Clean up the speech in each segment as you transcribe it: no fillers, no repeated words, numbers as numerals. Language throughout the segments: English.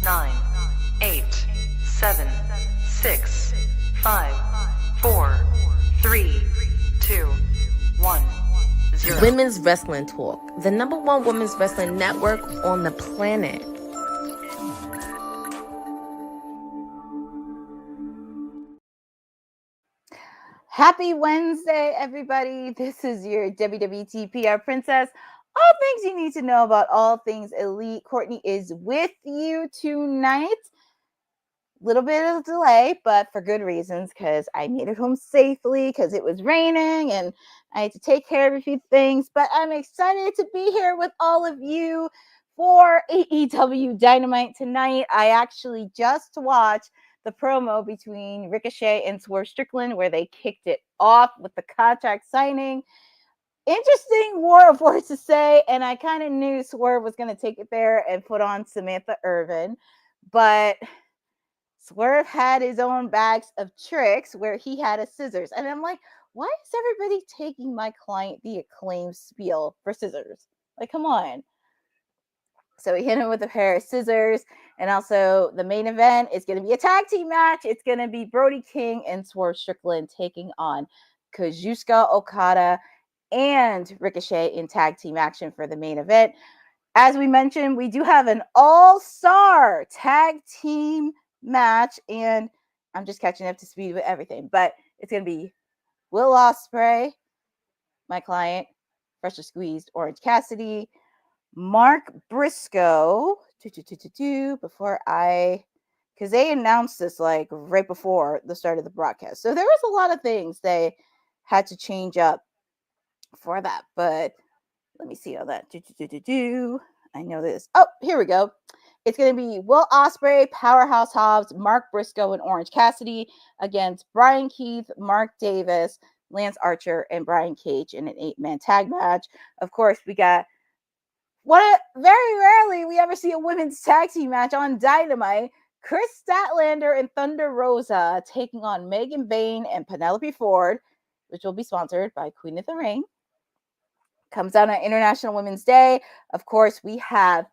9, 8, 7, 6, 5, 4, 3, 2, 1, 0. Women's Wrestling Talk, the #1 women's wrestling network on the planet. Happy Wednesday, everybody. This is your WWTPR princess. All things you need to know about all things elite. Courtney is with you tonight. Little bit of delay, but for good reasons, because I made it home safely because it was raining and I had to take care of a few things. But I'm excited to be here with all of you for AEW Dynamite tonight. I actually just watched the promo between Ricochet and Swerve Strickland where they kicked it off with the contract signing. Interesting war of words to say, and I kind of knew Swerve was going to take it there and put on Samantha Irvin, but Swerve had his own bags of tricks where he had a scissors, and I'm like, why is everybody taking my client the Acclaimed spiel for scissors? Like, come on. So he hit him with a pair of scissors, and also the main event is going to be a tag team match. It's going to be Brody King and Swerve Strickland taking on Kazuchika Okada and Ricochet in tag team action for the main event. As we mentioned, we do have an all-star tag team match, and I'm just catching up to speed with everything, but it's going to be Will Ospreay, my client, freshly squeezed Orange Cassidy, Mark Briscoe, because they announced this like right before the start of the broadcast. So there was a lot of things they had to change up for that, but let me see all that. I know this. Oh, here we go. It's going to be Will Ospreay, Powerhouse Hobbs, Mark Briscoe, and Orange Cassidy against Brian Keith, Mark Davis, Lance Archer, and Brian Cage in an 8-man tag match. Of course, we got very rarely we ever see a women's tag team match on Dynamite. Chris Statlander and Thunder Rosa taking on Megan Bayne and Penelope Ford, which will be sponsored by Queen of the Ring. Comes out on International Women's Day. Of course, we have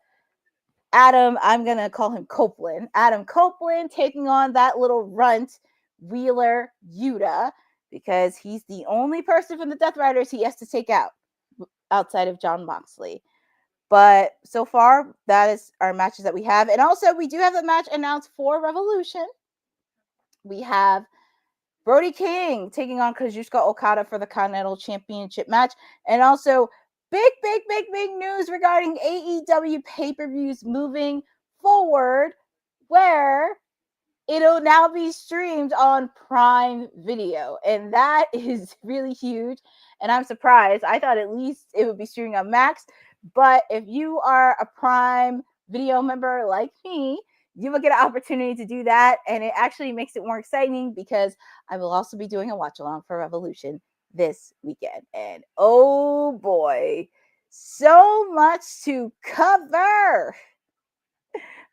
Adam, I'm going to call him Copeland. Adam Copeland taking on that little runt, Wheeler Yuta, because he's the only person from the Death Riders he has to take out outside of Jon Moxley. But so far, that is our matches that we have. And also, we do have a match announced for Revolution. We have Brody King taking on Kazuchika Okada for the Continental Championship match. And also, big news regarding AEW pay-per-views moving forward, where it'll now be streamed on Prime Video. And that is really huge. And I'm surprised. I thought at least it would be streaming on Max. But if you are a Prime Video member like me, you will get an opportunity to do that. And it actually makes it more exciting because I will also be doing a watch along for Revolution this weekend. And oh boy, so much to cover.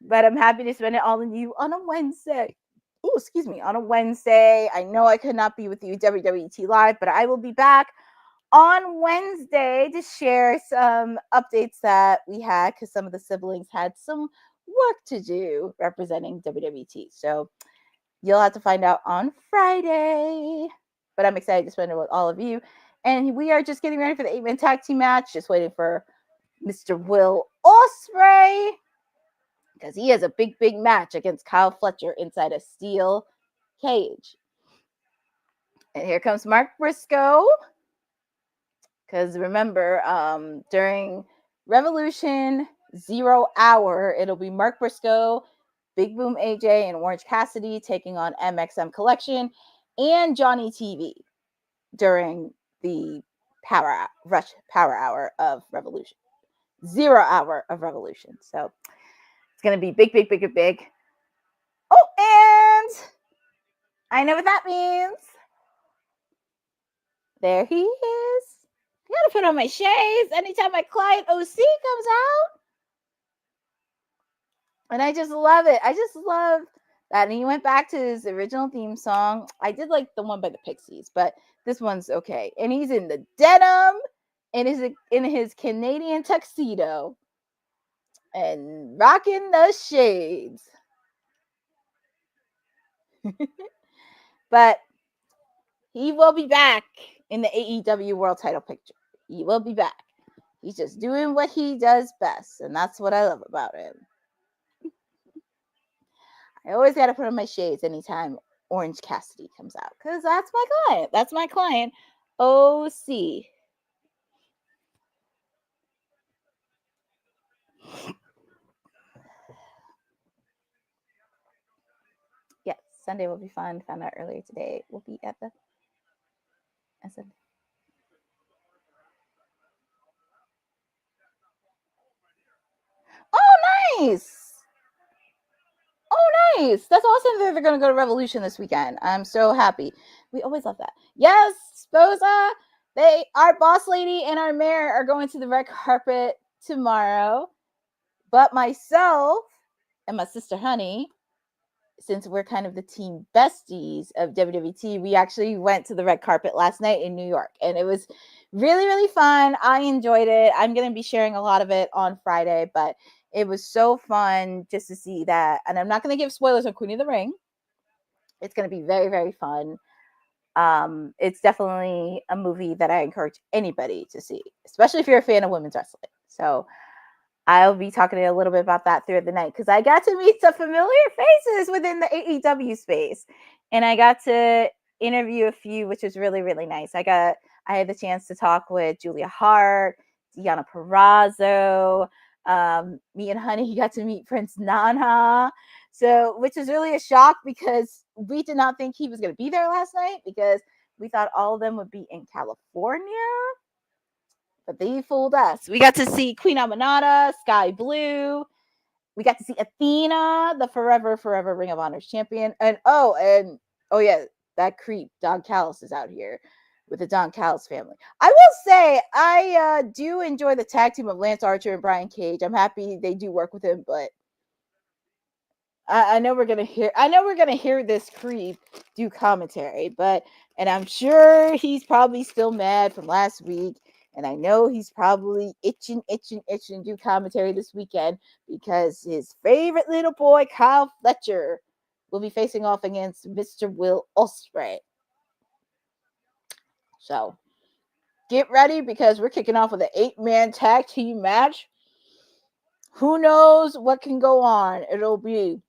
But I'm happy to spend it all on you on a Wednesday. Oh, excuse me, on a Wednesday. I know I could not be with you WWT Live, but I will be back on Wednesday to share some updates that we had because some of the siblings had some work to do representing WWT. So you'll have to find out on Friday. But I'm excited to spend it with all of you. And we are just getting ready for the 8-man tag team match. Just waiting for Mr. Will Ospreay, because he has a big match against Kyle Fletcher inside a steel cage. And here comes Mark Briscoe. Because remember, during Revolution 0 Hour, it'll be Mark Briscoe, Big Boom AJ, and Orange Cassidy taking on MXM Collection and Johnny TV during the Power Hour of Revolution. 0 Hour of Revolution. So it's going to be big. Oh, and I know what that means. There he is. I gotta put on my shades anytime my client OC comes out. And I just love it. I just love that. And he went back to his original theme song. I did like the one by the Pixies, but this one's okay. And he's in the denim and is in his Canadian tuxedo. and rocking the shades. But he will be back in the AEW World Title picture. He will be back. He's just doing what he does best, and that's what I love about him. I always got to put on my shades anytime Orange Cassidy comes out, because that's my client. That's my client, OC. Yes, Sunday will be fun. Found out earlier today. We'll be at the SN. Oh, nice. Oh, nice. That's awesome that they're going to go to Revolution this weekend. I'm so happy. We always love that. Yes, Sposa. Our boss lady and our mayor are going to the red carpet tomorrow. But myself and my sister Honey, since we're kind of the team besties of WWT, we actually went to the red carpet last night in New York, and it was really, really fun. I enjoyed it. I'm going to be sharing a lot of it on Friday, but it was so fun just to see that. And I'm not going to give spoilers on Queen of the Ring. It's going to be very, very fun. It's definitely a movie that I encourage anybody to see, especially if you're a fan of women's wrestling. So I'll be talking a little bit about that throughout the night, because I got to meet some familiar faces within the AEW space, and I got to interview a few, which was really, really nice. I had the chance to talk with Julia Hart, Deonna Purrazzo. Me and Honey got to meet Prince Nana, which is really a shock, because we did not think he was going to be there last night, because we thought all of them would be in California. But they fooled us. We got to see Queen Aminata, Sky Blue. We got to see Athena, the forever Ring of Honor's champion. And yeah, that creep, Don Callis, is out here with the Don Callis family. I will say, I do enjoy the tag team of Lance Archer and Brian Cage. I'm happy they do work with him, but I know we're gonna hear this creep do commentary, and I'm sure he's probably still mad from last week. And I know he's probably itching to do commentary this weekend, because his favorite little boy, Kyle Fletcher, will be facing off against Mr. Will Ospreay. So get ready, because we're kicking off with an 8-man tag team match. Who knows what can go on? It'll be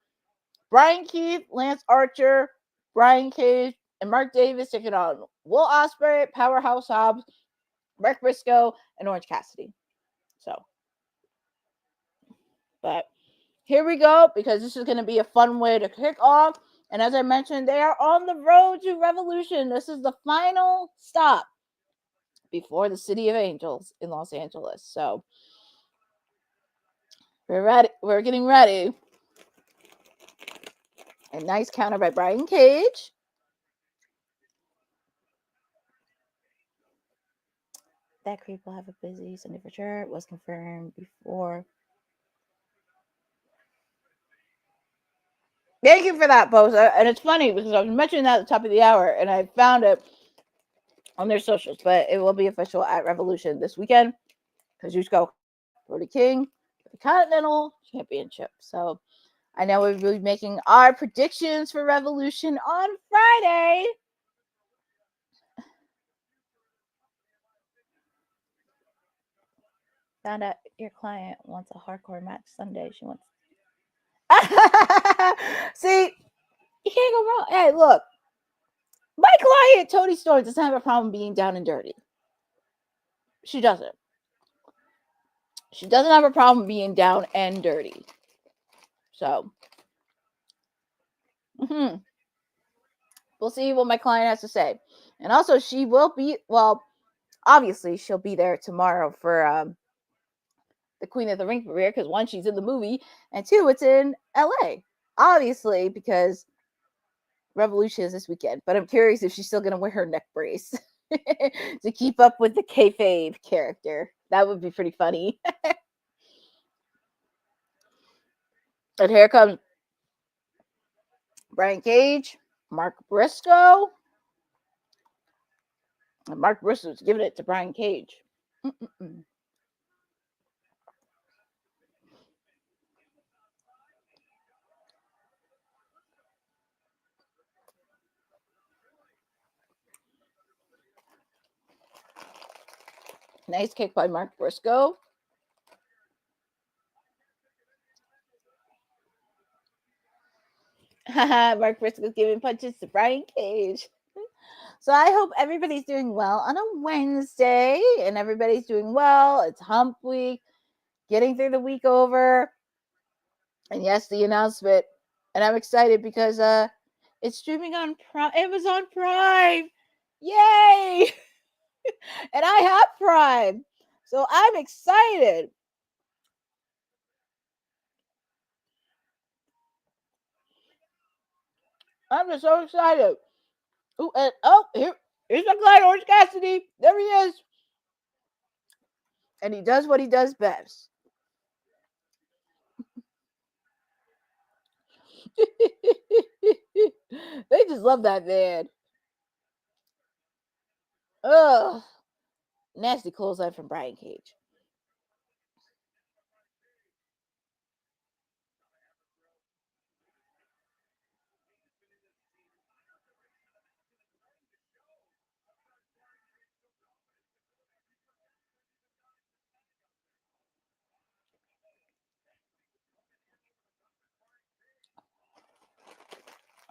Brian Keith, Lance Archer, Brian Cage, and Mark Davis taking on Will Ospreay, Powerhouse Hobbs, Mark Briscoe, and Orange Cassidy. But here we go, because this is going to be a fun way to kick off. And as I mentioned, they are on the road to Revolution. This is the final stop before the City of Angels in Los Angeles. So we're ready. We're getting ready. A nice counter by Brian Cage. That creep will have a busy Sunday for sure. It was confirmed before. Thank you for that, Bosa. And it's funny, because I was mentioning that at the top of the hour, and I found it on their socials. But it will be official at Revolution this weekend. Kazuchika Brody King for the Continental Championship. So I know we'll be making our predictions for Revolution on Friday. Found out your client wants a hardcore match Sunday. She wants. See, you can't go wrong. Hey, look, my client Toni Storm doesn't have a problem being down and dirty. She doesn't. She doesn't have a problem being down and dirty. So, we'll see what my client has to say. And also, she will be, obviously, she'll be there tomorrow for the Queen of the Ring premiere, because one, she's in the movie, and two, it's in LA. Obviously, because Revolution is this weekend. But I'm curious if she's still going to wear her neck brace to keep up with the kayfabe character. That would be pretty funny. And here comes Brian Cage, Mark Briscoe. And Mark Briscoe's giving it to Brian Cage. Nice kick by Mark Briscoe. Mark Briscoe's giving punches to Brian Cage. So I hope everybody's doing well on a Wednesday and everybody's doing well. It's hump week, getting through the week over. And yes, the announcement. And I'm excited because it's streaming on Amazon Prime. Yay! And I have Prime. So I'm excited. I'm just so excited. Ooh, and here's my client, Orange Cassidy. There he is. And he does what he does best. They just love that man. Ugh. Nasty clothesline from Brian Cage.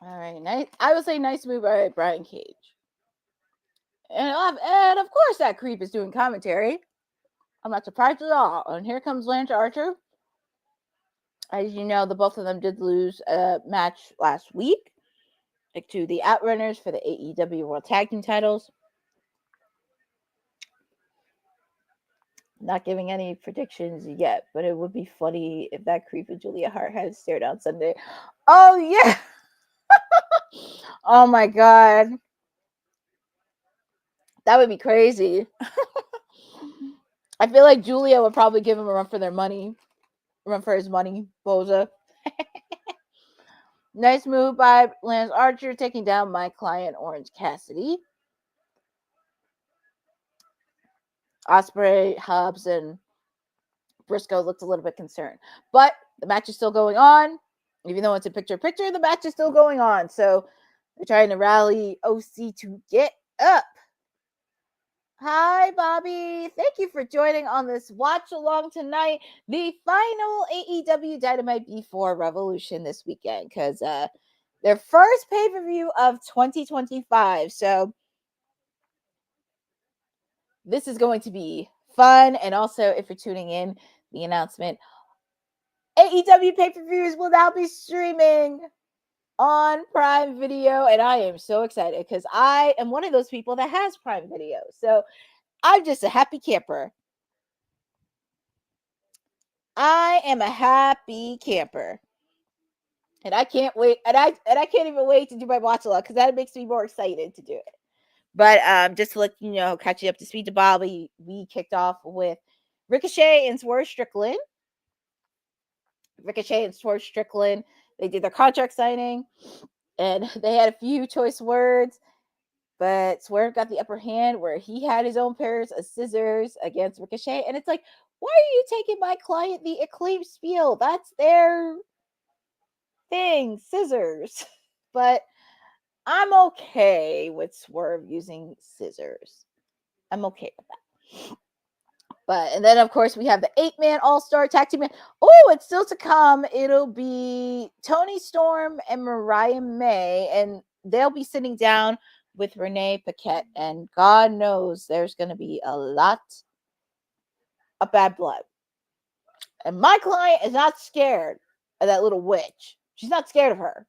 All right, nice. I would say nice move by Brian Cage. And of course that creep is doing commentary. I'm not surprised at all. And here comes Lance Archer. As you know, the both of them did lose a match last week to the Outrunners for the AEW World Tag Team titles. Not giving any predictions yet, but it would be funny if that creep and Julia Hart had stare down Sunday. Oh, yeah. Oh, my God. That would be crazy. I feel like Julia would probably give him a run for their money. Run for his money, Boza. Nice move by Lance Archer, taking down my client, Orange Cassidy. Ospreay, Hobbs, and Briscoe looked a little bit concerned. But the match is still going on. Even though it's a picture-in-picture, the match is still going on. So they're trying to rally OC to get up. Hi, Bobby. Thank you for joining on this watch-along tonight. The final AEW Dynamite before Revolution this weekend. Because their first pay-per-view of 2025. So this is going to be fun. And also, if you're tuning in, the announcement, AEW pay-per-views will now be streaming on Prime Video. And I am so excited because I am one of those people that has Prime Video. So I'm just a happy camper. I am a happy camper. And I can't wait. And I can't even wait to do my watch along because that makes me more excited to do it. But just to let you know, catch you up to speed to Bobby, we kicked off with Ricochet and Swerve Strickland. Ricochet and Swerve Strickland, they did their contract signing, and they had a few choice words, but Swerve got the upper hand where he had his own pairs of scissors against Ricochet, and it's like, why are you taking my client the Acclaim spiel? That's their thing, scissors. But I'm okay with Swerve using scissors. I'm okay with that. And then, of course, we have the 8-man All-Star Tag Team. Oh, it's still to come. It'll be Toni Storm and Mariah May, and they'll be sitting down with Renee Paquette. And God knows there's going to be a lot of bad blood. And my client is not scared of that little witch. She's not scared of her.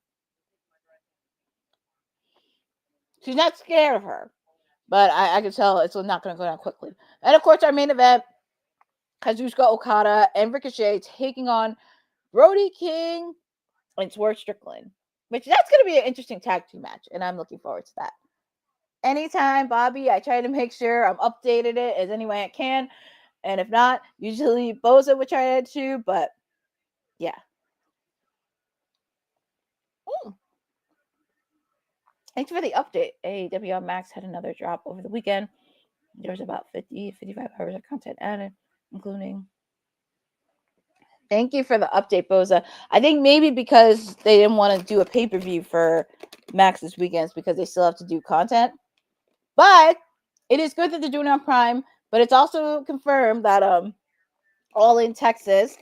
She's not scared of her. But I can tell it's not going to go down quickly. And, of course, our main event, Kazuchika Okada and Ricochet taking on Brody King and Swerve Strickland. Which, that's going to be an interesting tag team match. And I'm looking forward to that. Anytime, Bobby, I try to make sure I'm updated it as any way I can. And if not, usually Boza would try to too. But, yeah. Thanks for the update. AEW on Max had another drop over the weekend. There was about 55 hours of content added, including... Thank you for the update, Boza. I think maybe because they didn't want to do a pay-per-view for Max this weekend because they still have to do content. But it is good that they're doing it on Prime. But it's also confirmed that All in Texas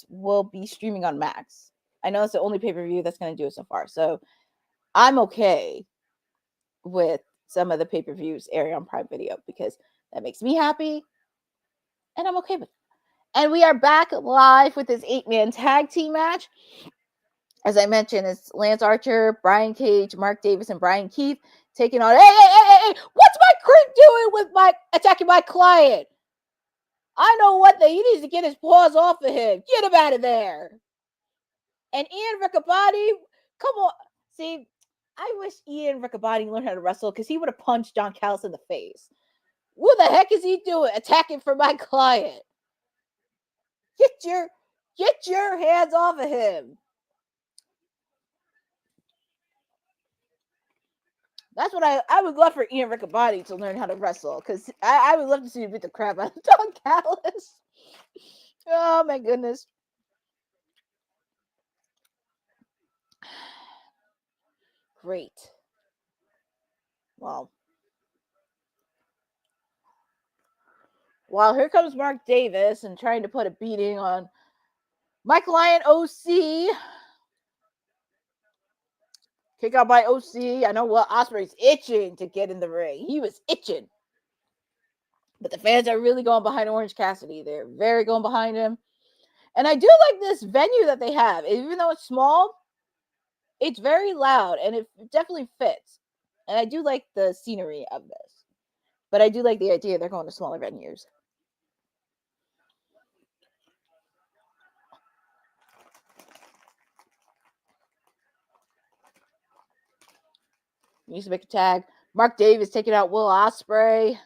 will be streaming on Max. I know it's the only pay-per-view that's going to do it so far. So I'm okay with some of the pay-per-views airing on Prime Video because that makes me happy and I'm okay with it. And we are back live with this 8-man tag team match. As I mentioned, it's Lance Archer, Brian Cage, Mark Davis, and Brian Keith taking on, hey, what's my creep doing with attacking my client? I know he needs to get his paws off of him. Get him out of there. And Ian Riccaboni, come on. See, I wish Ian Riccaboni learned how to wrestle because he would have punched John Callis in the face. What the heck is he doing attacking for my client? Get your hands off of him. That's what I would love for Ian Riccaboni to learn how to wrestle because I would love to see him beat the crap out of John Callis. Oh my goodness. Great. Well, here comes Mark Davis and trying to put a beating on my client OC. Kick out by OC. I know Will Ospreay's itching to get in the ring. He was itching. But the fans are really going behind Orange Cassidy. They're very going behind him. And I do like this venue that they have. Even though it's small, it's very loud and it definitely fits. And I do like the scenery of this. But I do like the idea they're going to smaller venues. Needs to make a tag. Mark Davis taking out Will Ospreay.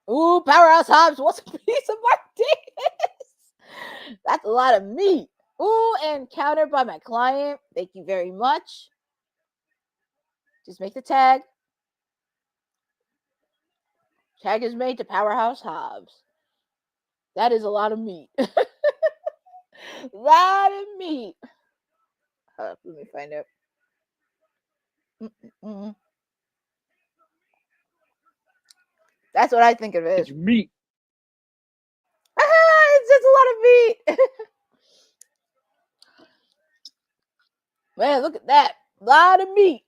Ooh, Powerhouse Hobbs wants a piece of Mark Davis. That's a lot of meat. Ooh, and countered by my client. Thank you very much. Just make the tag. Tag is made to Powerhouse Hobbs. That is a lot of meat. Lot of meat. Let me find out. That's what I think of it. It's meat. It's just a lot of meat. Man, look at that. A lot of meat.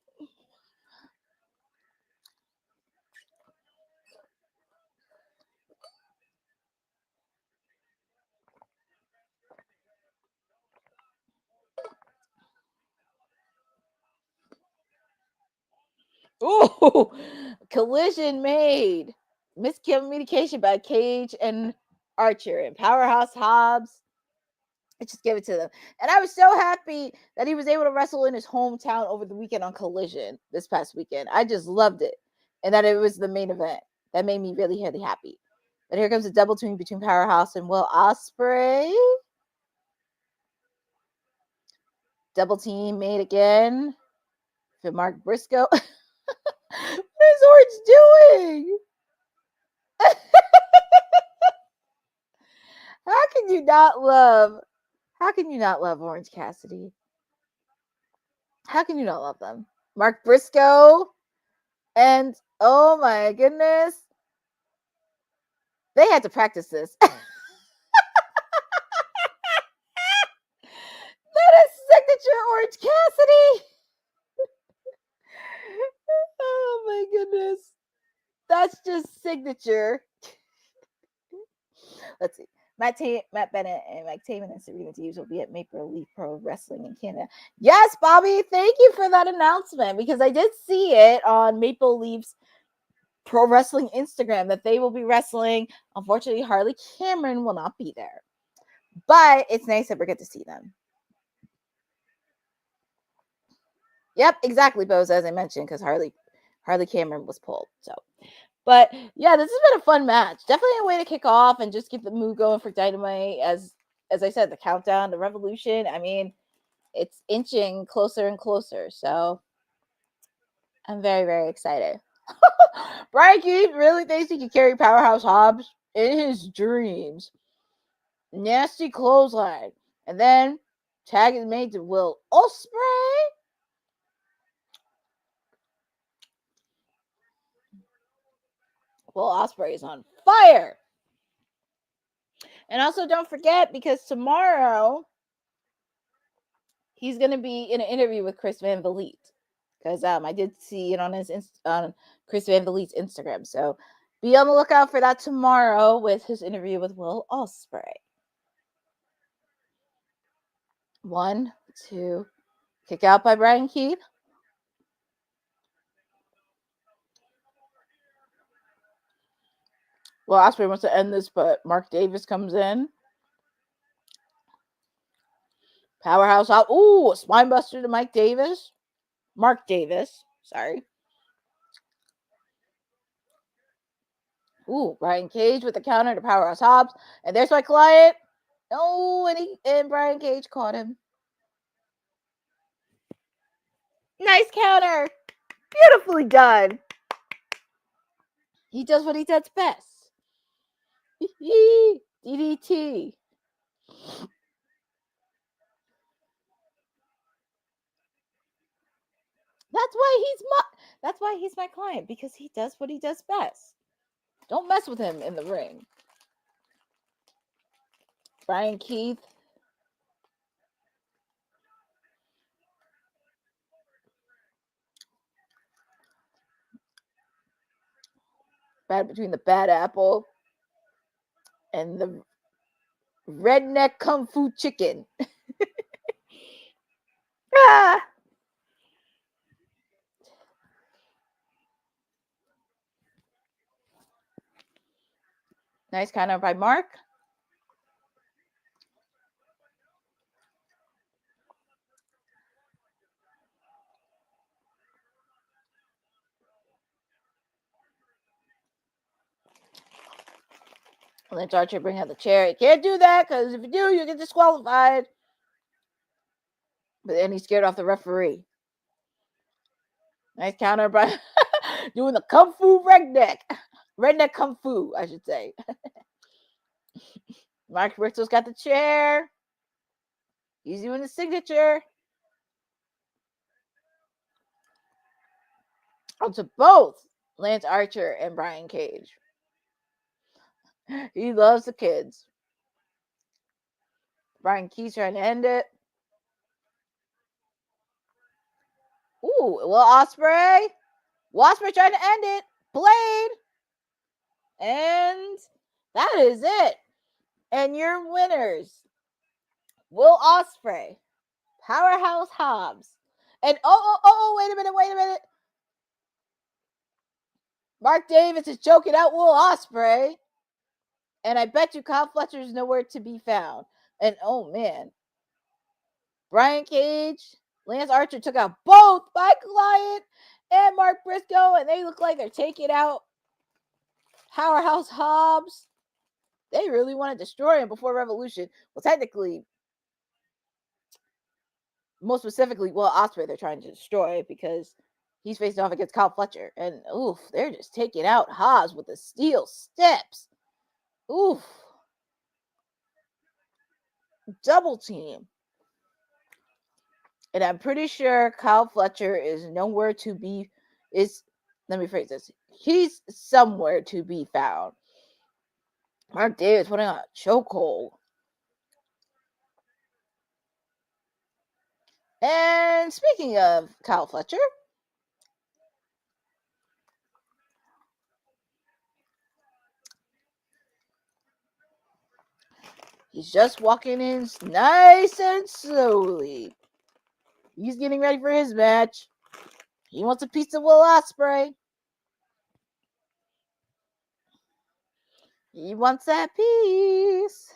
Ooh, collision made. Miscommunication by Cage and Archer and Powerhouse Hobbs. I just gave it to them. And I was so happy that he was able to wrestle in his hometown over the weekend on Collision this past weekend. I just loved it. And that it was the main event. That made me really, really happy. But here comes a double team between Powerhouse and Will Ospreay. Double team made again for Mark Briscoe. What is Orange doing? How can you not love Orange Cassidy? How can you not love them? Mark Briscoe and oh my goodness. They had to practice this. That is signature Orange Cassidy. Oh my goodness. That's just signature. Let's see. Matt Bennett and Mike Taman and Serena Deebs will be at Maple Leaf Pro Wrestling in Canada. Yes, Bobby, thank you for that announcement because I did see it on Maple Leaf's Pro Wrestling Instagram that they will be wrestling. Unfortunately, Harley Cameron will not be there. But it's nice that we get to see them. Yep, exactly, Bose, as I mentioned, because Harley Cameron was pulled. So, but yeah, this has been a fun match. Definitely a way to kick off and just get the mood going for Dynamite. As I said, the countdown, the Revolution. I mean, it's inching closer and closer. So I'm very, very excited. Brian Keith really thinks he can carry Powerhouse Hobbs in his dreams. Nasty clothesline. And then tag is made to Will Ospreay. Will Ospreay is on fire. And also don't forget, because tomorrow he's going to be in an interview with Chris Van Vliet. Because I did see it on on Chris Van Vliet's Instagram. So be on the lookout for that tomorrow with his interview with Will Ospreay. 1, 2, kick out by Brian Keith. Well, Ospreay wants to end this, but Mark Davis comes in. Powerhouse out. Ooh, a spinebuster to Mark Davis. Sorry. Ooh, Brian Cage with the counter to Powerhouse Hobbs. And there's my client. Oh, and Brian Cage caught him. Nice counter. Beautifully done. He does what he does best. DDT. That's why he's my client, because he does what he does best. Don't mess with him in the ring. Brian Keith. Bad between the Bad Apple and the Redneck Kung Fu Chicken. Ah! Nice counter by Mark. Lance Archer bring out the chair. You can't do that, because if you do, you get disqualified. But then he's scared off the referee. Nice counter by doing the Kung Fu Redneck. Redneck Kung Fu, I should say. Mark Bristol's got the chair. He's doing the signature. Up to both Lance Archer and Brian Cage. He loves the kids. Brian Keith's trying to end it. Ooh, Will Ospreay. Will Ospreay trying to end it. Blade. And that is it. And your winners, Will Ospreay, Powerhouse Hobbs, and wait a minute. Mark Davis is choking out Will Ospreay. And I bet you Kyle Fletcher is nowhere to be found. And oh man, Brian Cage, Lance Archer took out both my client and Mark Briscoe, and they look like they're taking out Powerhouse Hobbs. They really want to destroy him before Revolution. Well, technically, most specifically, Will Ospreay they're trying to destroy, because he's facing off against Kyle Fletcher. And oof, they're just taking out Hobbs with the steel steps. Oof. Double team. And I'm pretty sure Kyle Fletcher is nowhere to be, let me phrase this. He's somewhere to be found. Mark Davis putting on a chokehold. And speaking of Kyle Fletcher, he's just walking in nice and slowly. He's getting ready for his match. He wants a piece of Will Ospreay. He wants that piece.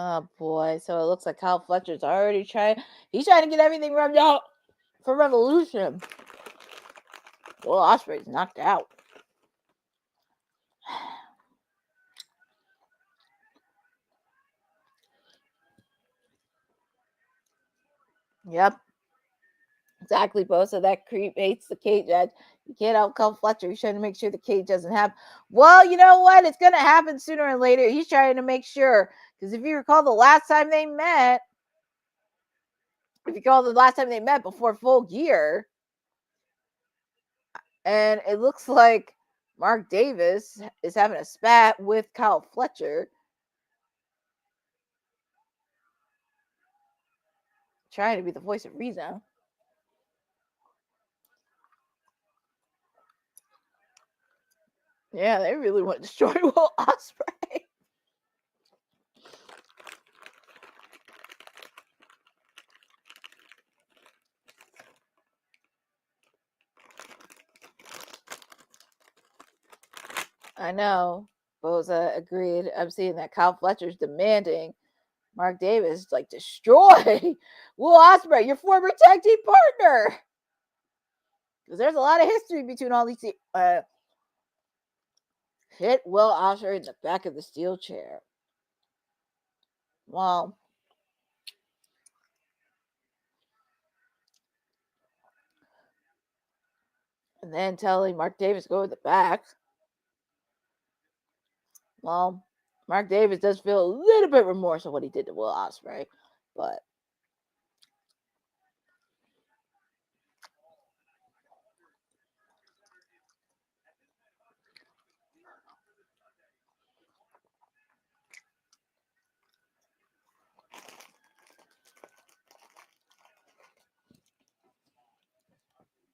Oh boy, so it looks like Kyle Fletcher's already he's trying to get everything rubbed out for Revolution. Will Ospreay's knocked out. Yep. Exactly, Bo. So that creep hates the cage edge. You can't outcome Fletcher. He's trying to make sure the cage doesn't happen. Well, you know what? It's going to happen sooner or later. He's trying to make sure. Because if you recall the last time they met, before Full Gear, and it looks like Mark Davis is having a spat with Kyle Fletcher. Trying to be the voice of reason. Yeah, they really want to destroy Will Ospreay. I know. Boza agreed. I'm seeing that Kyle Fletcher's demanding Mark Davis like destroy Will Ospreay, your former tag team partner. Because there's a lot of history between all these. Hit Will Ospreay in the back of the steel chair. Well, and then telling Mark Davis go to the back. Well, Mark Davis does feel a little bit remorse of what he did to Will Ospreay, but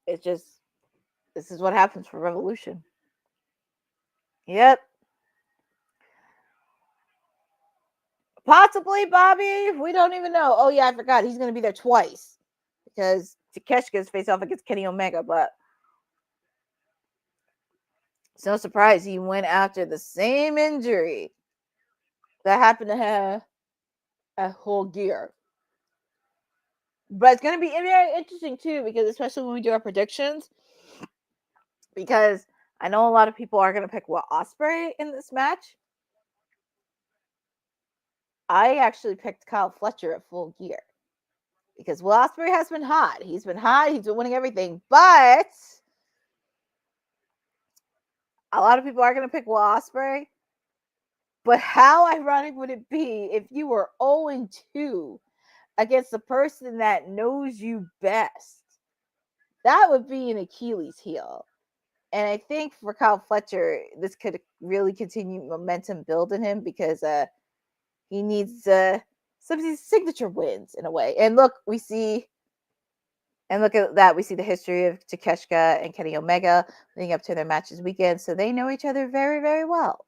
it's just, this is what happens for Revolution. Yep. Possibly Bobby. We don't even know. Oh, yeah, I forgot. He's going to be there twice because Takeshita's face off against Kenny Omega, but it's no surprise he went after the same injury that happened to have a Whole Gear. But it's going to be very interesting, too, because especially when we do our predictions, because I know a lot of people are going to pick Will Ospreay in this match. I actually picked Kyle Fletcher at Full Gear because Will Ospreay has been hot. He's been hot. He's been winning everything. But a lot of people are going to pick Will Ospreay. But how ironic would it be if you were 0-2 against the person that knows you best? That would be an Achilles heel. And I think for Kyle Fletcher, this could really continue momentum building him because he needs some of these signature wins in a way. And look, we see the history of Takeshita and Kenny Omega leading up to their matches weekend. So they know each other very, very well.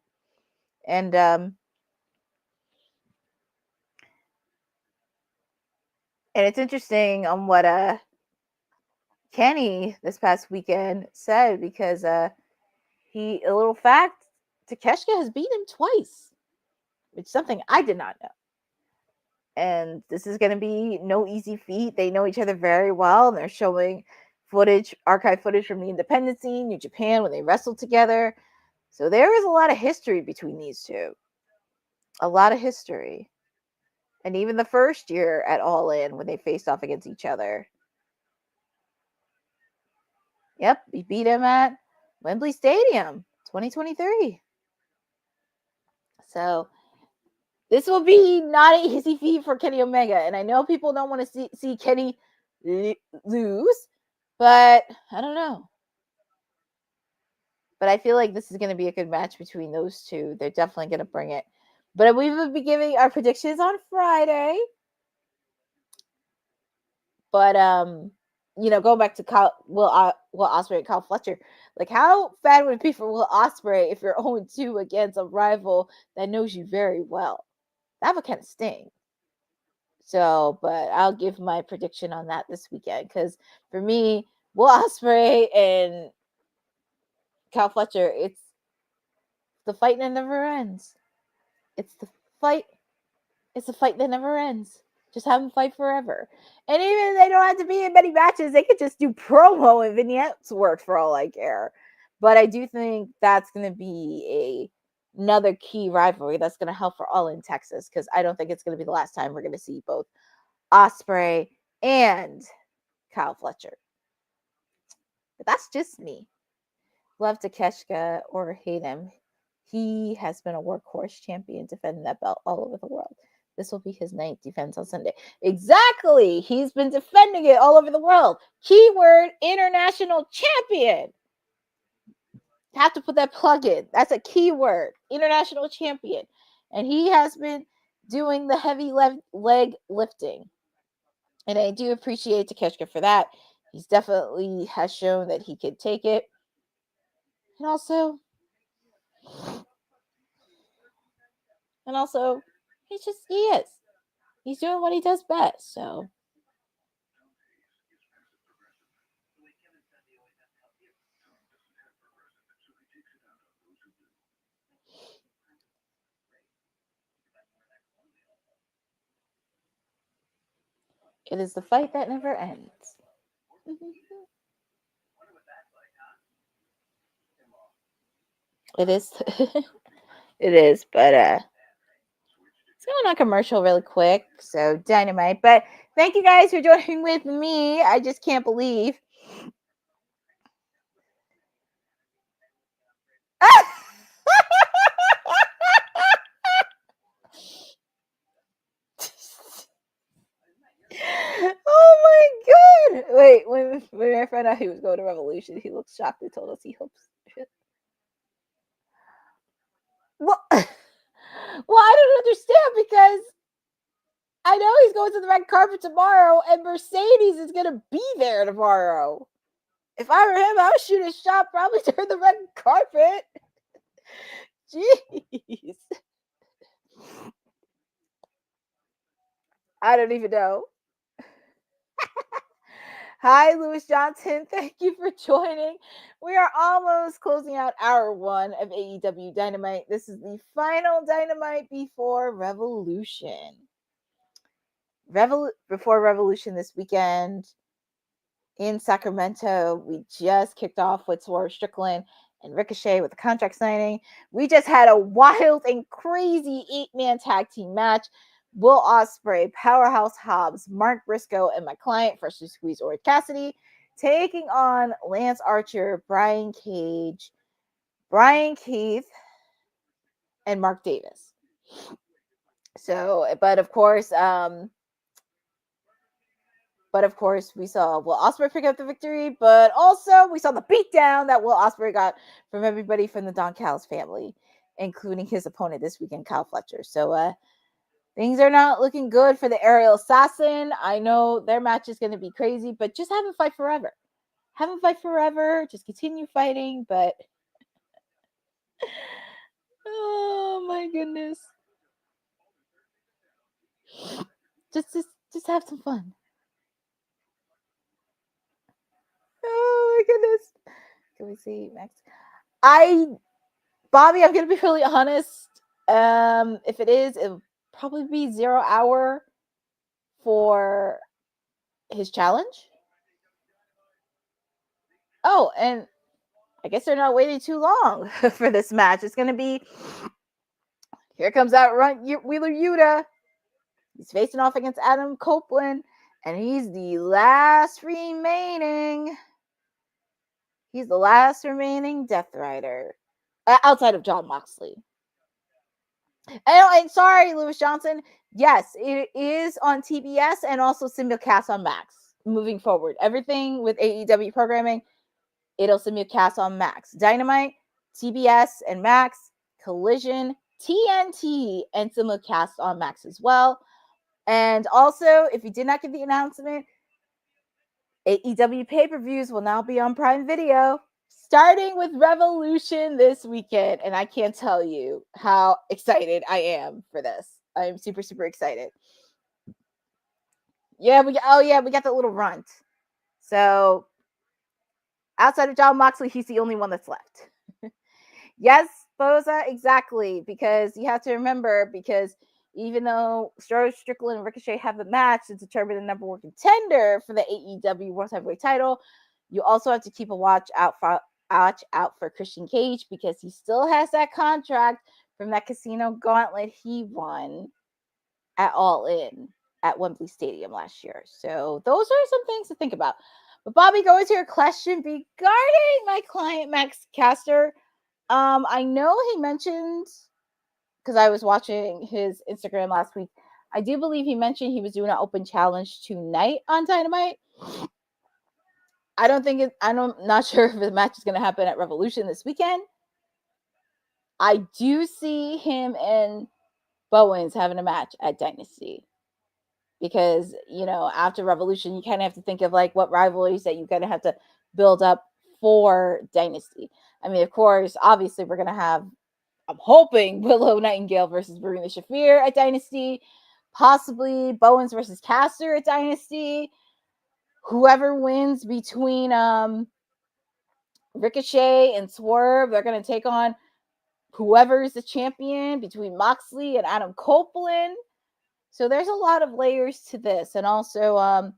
And it's interesting on what Kenny this past weekend said because a little fact, Takeshita has beaten him twice, which is something I did not know. And this is going to be no easy feat. They know each other very well, and they're showing archive footage from the independent scene, New Japan, when they wrestled together. So there is a lot of history between these two. A lot of history. And even the first year at All In when they faced off against each other. Yep, he beat him at Wembley Stadium, 2023. So this will be not an easy feat for Kenny Omega. And I know people don't want to see Kenny lose, but I don't know. But I feel like this is going to be a good match between those two. They're definitely going to bring it. But we will be giving our predictions on Friday. But going back to Will Ospreay and Kyle Fletcher, like how bad would it be for Will Ospreay if you're 0-2 against a rival that knows you very well? That would kind of sting. So, but I'll give my prediction on that this weekend because for me, Will Ospreay and Kyle Fletcher, it's the fight that never ends. It's the fight that never ends. Just have them fight forever. And even if they don't have to be in many matches, they could just do promo and vignettes work for all I care. But I do think that's going to be another key rivalry that's going to help for All In Texas because I don't think it's going to be the last time we're going to see both Ospreay and Kyle Fletcher. But that's just me. Love Takeshita or hate him. He has been a workhorse champion defending that belt all over the world. This will be his 9th defense on Sunday. Exactly. He's been defending it all over the world. Keyword international champion. Have to put that plug in. That's a keyword. International champion. And he has been doing the heavy leg lifting. And I do appreciate Takeshita for that. He's definitely has shown that he could take it. And also, he is. He's doing what he does best. So it is the fight that never ends. It is. It is, but let's go on commercial really quick. So Dynamite. But thank you guys for joining with me. I just can't believe. Oh my god! Wait, when I found out he was going to Revolution, he looked shocked and told us he hopes. Well, I don't understand because I know he's going to the red carpet tomorrow, and Mercedes is going to be there tomorrow. If I were him, I would shoot a shot probably during the red carpet. Jeez. I don't even know. Hi, Lewis Johnson. Thank you for joining. We are almost closing out hour 1 of AEW Dynamite. This is the final Dynamite before Revolution. Before Revolution this weekend in Sacramento, we just kicked off with Swerve Strickland and Ricochet with the contract signing. We just had a wild and crazy 8-man tag team match. Will Ospreay, Powerhouse Hobbs, Mark Briscoe, and my client, Freshly Squeezed Orange Cassidy, taking on Lance Archer, Brian Cage, Brian Keith, and Mark Davis. So, but of course, we saw Will Ospreay pick up the victory, but also we saw the beatdown that Will Ospreay got from everybody from the Don Callis family, including his opponent this weekend, Kyle Fletcher. So, things are not looking good for the Aerial Assassin. I know their match is going to be crazy, but just have him fight forever. Have him fight forever. Just continue fighting, but oh my goodness. Just have some fun. Oh my goodness. Can we see Max? Bobby, I'm going to be really honest. If it is, it'll probably be 0 hour for his challenge. Oh, and I guess they're not waiting too long for this match. It's going to be, here comes that Wheeler Yuta. He's facing off against Adam Copeland, and he's the last remaining Death Rider outside of Jon Moxley. And sorry, Lewis Johnson. Yes, it is on TBS and also simulcast on Max moving forward. Everything with AEW programming, it'll simulcast on Max. Dynamite, TBS, and Max. Collision, TNT, and simulcast on Max as well. And also, if you did not get the announcement, AEW pay-per-views will now be on Prime Video, starting with Revolution this weekend. And I can't tell you how excited I am for this. I am super, super excited. Yeah, we got that little runt. So, outside of Jon Moxley, he's the only one that's left. Yes, Boza, exactly. Because you have to remember, because even though Strickland and Ricochet have the match to determine the number 1 contender for the AEW World Heavyweight title, you also have to keep a watch out for Christian Cage, because he still has that contract from that Casino Gauntlet he won at All In. at Wembley Stadium last year. So those are some things to think about. But Bobby, going to your question regarding my client Max Caster. I know he mentioned, because I was watching his Instagram last week, I do believe he mentioned he was doing an open challenge tonight on Dynamite. I'm not sure if the match is going to happen at Revolution this weekend. I do see him and Bowens having a match at Dynasty. Because, after Revolution, you kind of have to think of like what rivalries that you kind of have to build up for Dynasty. I mean, of course, obviously we're going to have, I'm hoping, Willow Nightingale versus Marina Shafir at Dynasty, possibly Bowens versus Caster at Dynasty. Whoever wins between Ricochet and Swerve, they're going to take on whoever is the champion between Moxley and Adam Copeland. So there's a lot of layers to this. And also,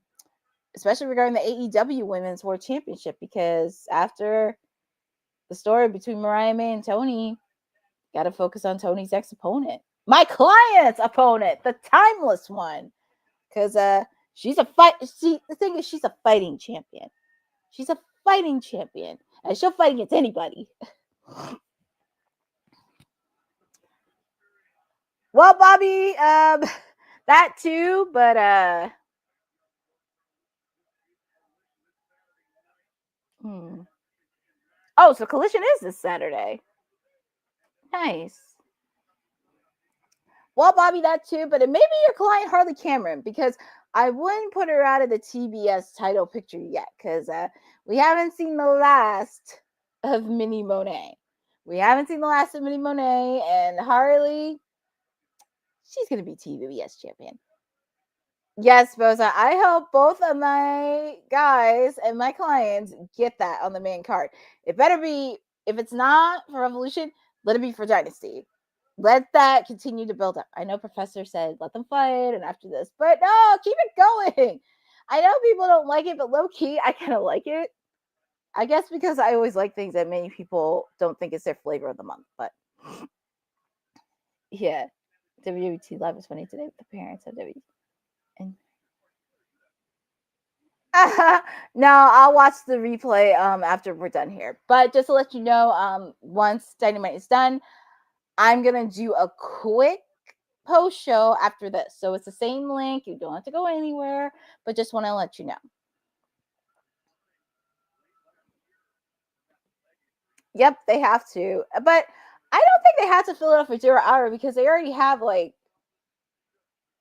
especially regarding the AEW Women's World Championship, because after the story between Mariah May and Tony, got to focus on Tony's ex-opponent. My client's opponent, the timeless one. Because she's a fight. See, the thing is, she's a fighting champion. She's a fighting champion. And she'll fight against anybody. Well, Bobby, that too, but oh, so Collision is this Saturday. Nice. Well, Bobby, that too, but it may be your client Harley Cameron, because I wouldn't put her out of the TBS title picture yet, because we haven't seen the last of Minnie Monet. And Harley, she's going to be TBS champion. Yes, Boza, I hope both of my guys and my clients get that on the main card. It better be, if it's not for Revolution, let it be for Dynasty. Let that continue to build up. I know Professor said, let them fight, and after this, but no, keep it going. I know people don't like it, but low-key, I kind of like it. I guess because I always like things that many people don't think is their flavor of the month, but yeah. WWT Live was funny today with the parents of WWT. And no, I'll watch the replay after we're done here. But just to let you know, once Dynamite is done, I'm gonna do a quick post show after this. So it's the same link. You don't have to go anywhere, but just want to let you know. Yep, they have to. But I don't think they have to fill it up for 0 hour, because they already have like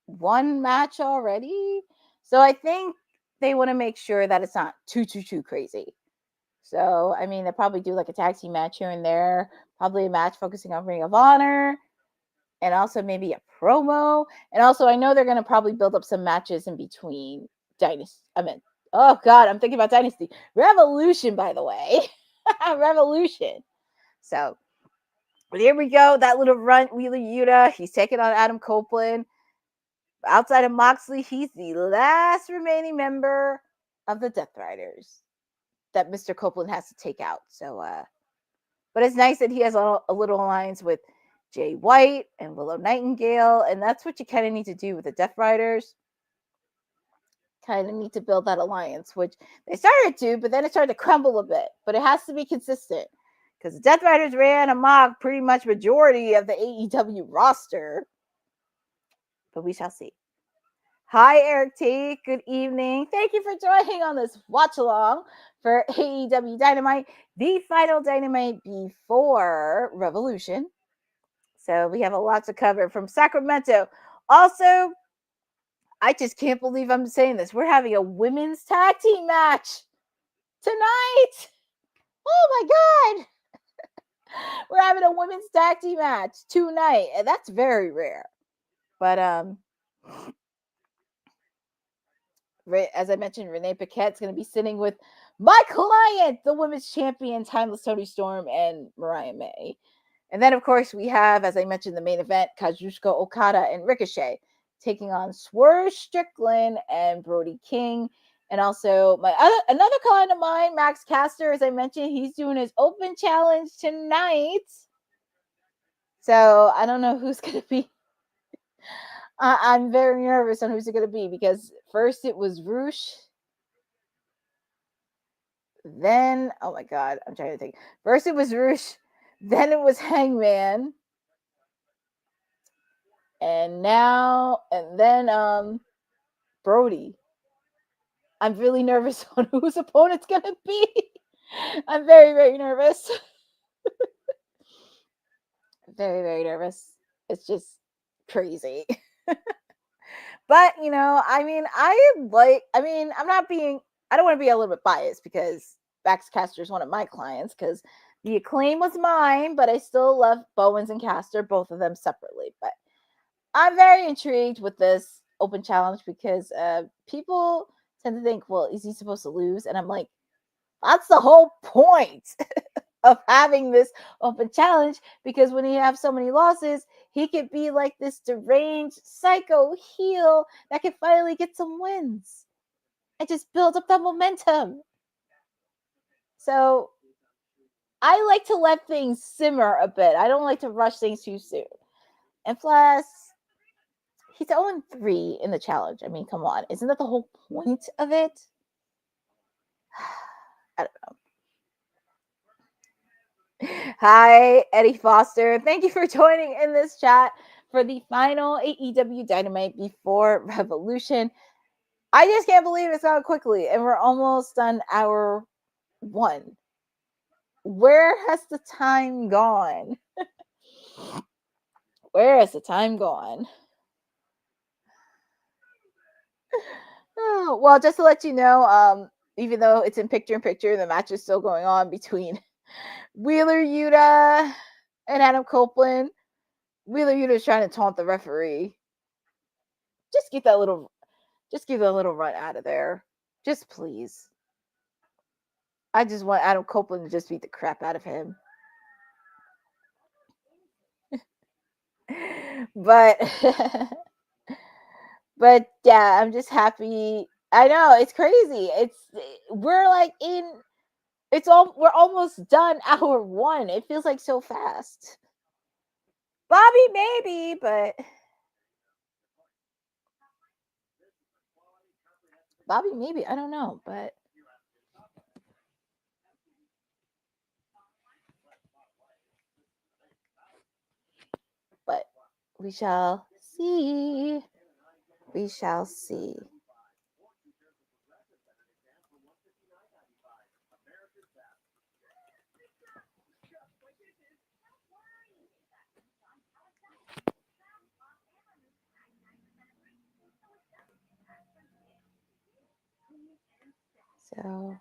one match already. So I think they want to make sure that it's not too crazy. So, I mean, they'll probably do like a tag team match here and there, probably a match focusing on Ring of Honor, and also maybe a promo. And also, I know they're going to probably build up some matches in between Dynasty. Oh God, I'm thinking about Dynasty. Revolution, by the way. Revolution. So, but here we go. That little runt, Wheeler Yuta. He's taking on Adam Copeland. Outside of Moxley, he's the last remaining member of the Death Riders that Mr. Copeland has to take out. So, but it's nice that he has a little alliance with Jay White and Willow Nightingale, and that's what you kind of need to do with the Death Riders. Kind of need to build that alliance, which they started to, but then it started to crumble a bit. But it has to be consistent, because the Death Riders ran amok pretty much majority of the AEW roster. But we shall see. Hi, Eric T. Good evening. Thank you for joining on this watch along for AEW Dynamite, the final Dynamite before Revolution. So we have a lot to cover from Sacramento. Also, I just can't believe I'm saying this. We're having a women's tag team match tonight. Oh my God. We're having a women's tag team match tonight. And that's very rare. But as I mentioned, Renee Paquette's going to be sitting with my client, the women's champion, Timeless Toni Storm, and Mariah May. And then, of course, we have, as I mentioned, the main event, Kazuchika Okada and Ricochet taking on Swerve Strickland and Brody King. And also, another client of mine, Max Caster, as I mentioned, he's doing his open challenge tonight. So I don't know who's going to be. I'm very nervous on who's it going to be because first it was Roosh. Then, oh my God, I'm trying to think. First it was Roosh. Then it was Hangman. And then Brody. I'm really nervous on whose opponent's going to be. I'm very, very nervous. Very, very nervous. It's just crazy. But, I don't want to be a little bit biased because Baxcaster is one of my clients because the Acclaim was mine, but I still love Bowens and Caster, both of them separately. But I'm very intrigued with this open challenge because people tend to think, well, is he supposed to lose? And I'm like, that's the whole point of having this open challenge, because when you have so many losses, he could be like this deranged psycho heel that can finally get some wins and just build up that momentum. So I like to let things simmer a bit. I don't like to rush things too soon. And plus, he's 0-3 in the challenge. I mean, come on. Isn't that the whole point of it? I don't know. Hi, Eddie Foster. Thank you for joining in this chat for the final AEW Dynamite before Revolution. I just can't believe it's gone quickly, and we're almost done hour 1. Where has the time gone? Where has the time gone? Oh, well, just to let you know, even though it's in picture-in-picture, the match is still going on between Wheeler Yuta and Adam Copeland. Wheeler Yuta is trying to taunt the referee. Just give that little run out of there. Just please. I just want Adam Copeland to just beat the crap out of him. But yeah, I'm just happy. I know it's crazy. We're almost done hour 1. It feels like so fast. Bobby maybe, but Bobby maybe, I don't know, but we shall see. We shall see. So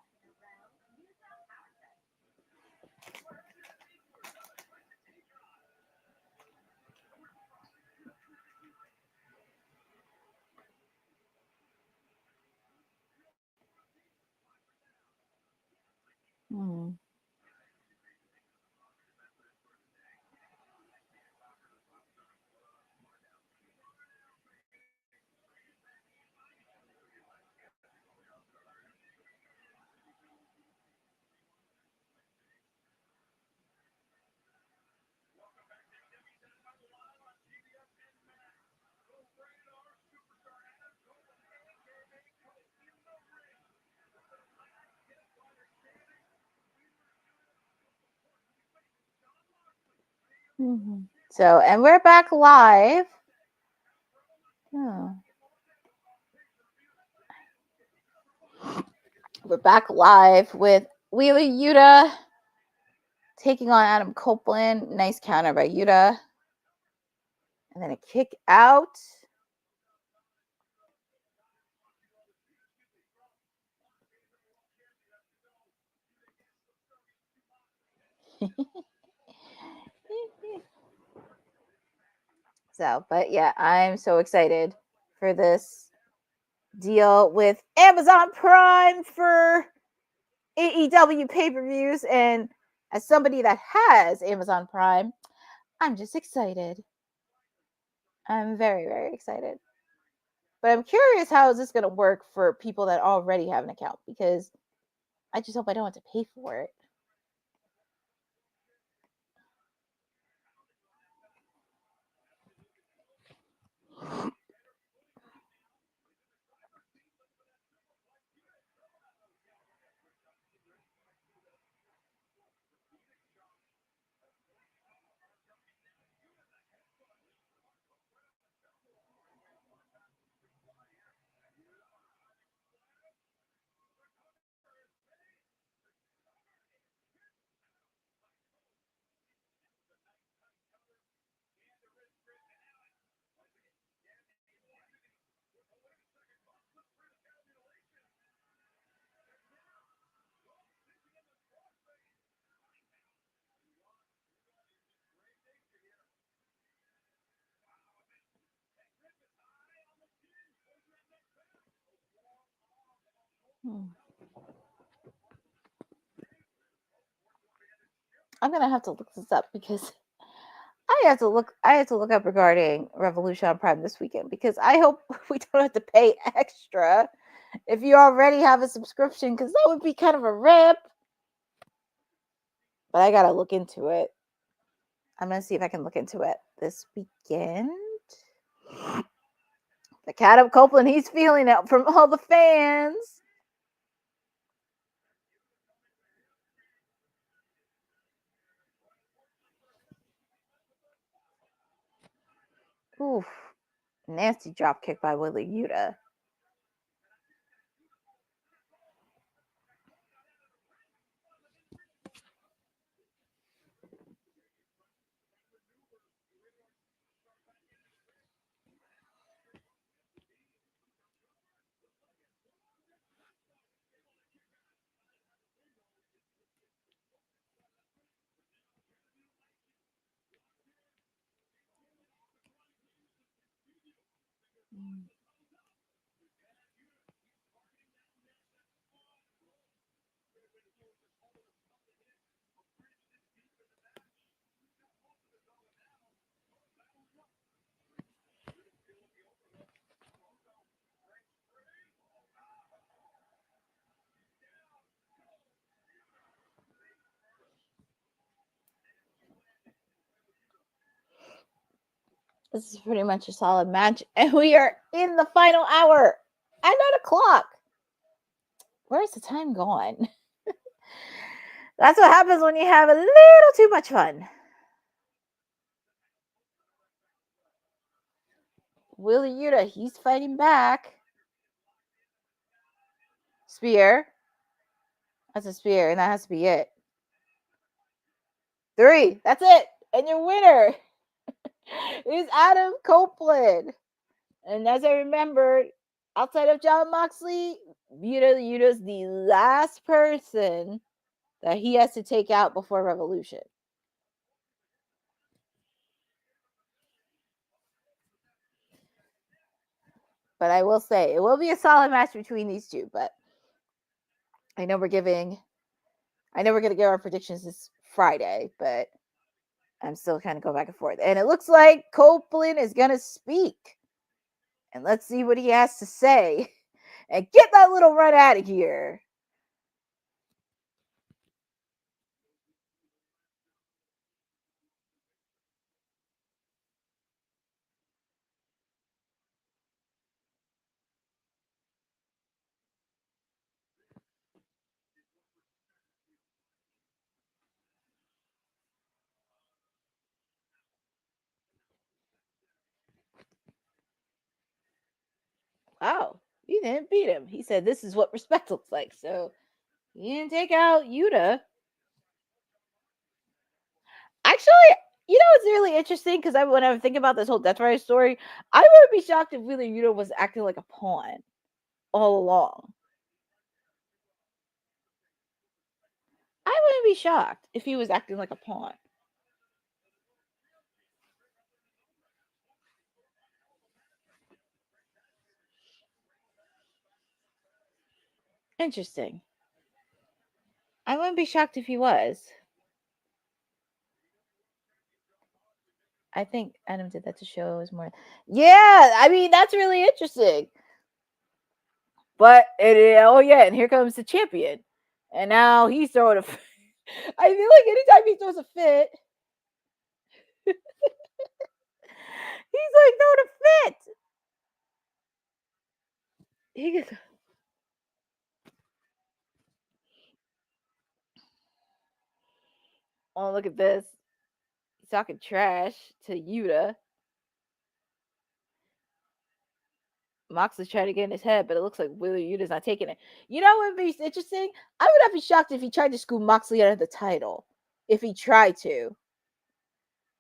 So, and we're back live. Oh. We're back live with Wheeler Yuta taking on Adam Copeland. Nice counter by Yuta. And then a kick out. So, but yeah, I'm so excited for this deal with Amazon Prime for AEW pay-per-views. And as somebody that has Amazon Prime, I'm just excited. I'm very, very excited. But I'm curious how is this going to work for people that already have an account, because I just hope I don't have to pay for it. I'm gonna have to look this up because I have to look up regarding Revolution on Prime this weekend because I hope we don't have to pay extra if you already have a subscription, because that would be kind of a rip. But I gotta look into it. I'm gonna see if I can look into it this weekend. The cat of Copeland, he's feeling it from all the fans. Oof. Nasty drop kick by Willie Yuta. This is pretty much a solid match. And we are in the final hour at 9:00. Where's the time gone? That's what happens when you have a little too much fun. Willie Yuta, he's fighting back. Spear. That's a spear, and that has to be it. 3. That's it. And your winner is Adam Copeland. And as I remembered, outside of Jon Moxley, Yuta's the last person that he has to take out before Revolution. But I will say, it will be a solid match between these two. But I know we're going to give our predictions this Friday, but I'm still kind of going back and forth. And it looks like Copeland is going to speak. And let's see what he has to say. And get that little run out of here. Wow, you didn't beat him. He said this is what respect looks like. So he didn't take out Yuta. Actually, you know what's really interesting? Because when I think about this whole Death Rider story, I wouldn't be shocked if really Yuta was acting like a pawn all along. I wouldn't be shocked if he was acting like a pawn. Interesting. I wouldn't be shocked if he was. I think Adam did that to show it was more. Yeah, I mean, that's really interesting. But, and here comes the champion. And now he's throwing a fit. I feel like anytime he throws a fit, he's like throwing a fit. He gets. Oh, look at this. He's talking trash to Yuta. Moxley's trying to get in his head, but it looks like Willie Yuta's not taking it. You know what would be interesting? I would not be shocked if he tried to scoop Moxley out of the title. If he tried to.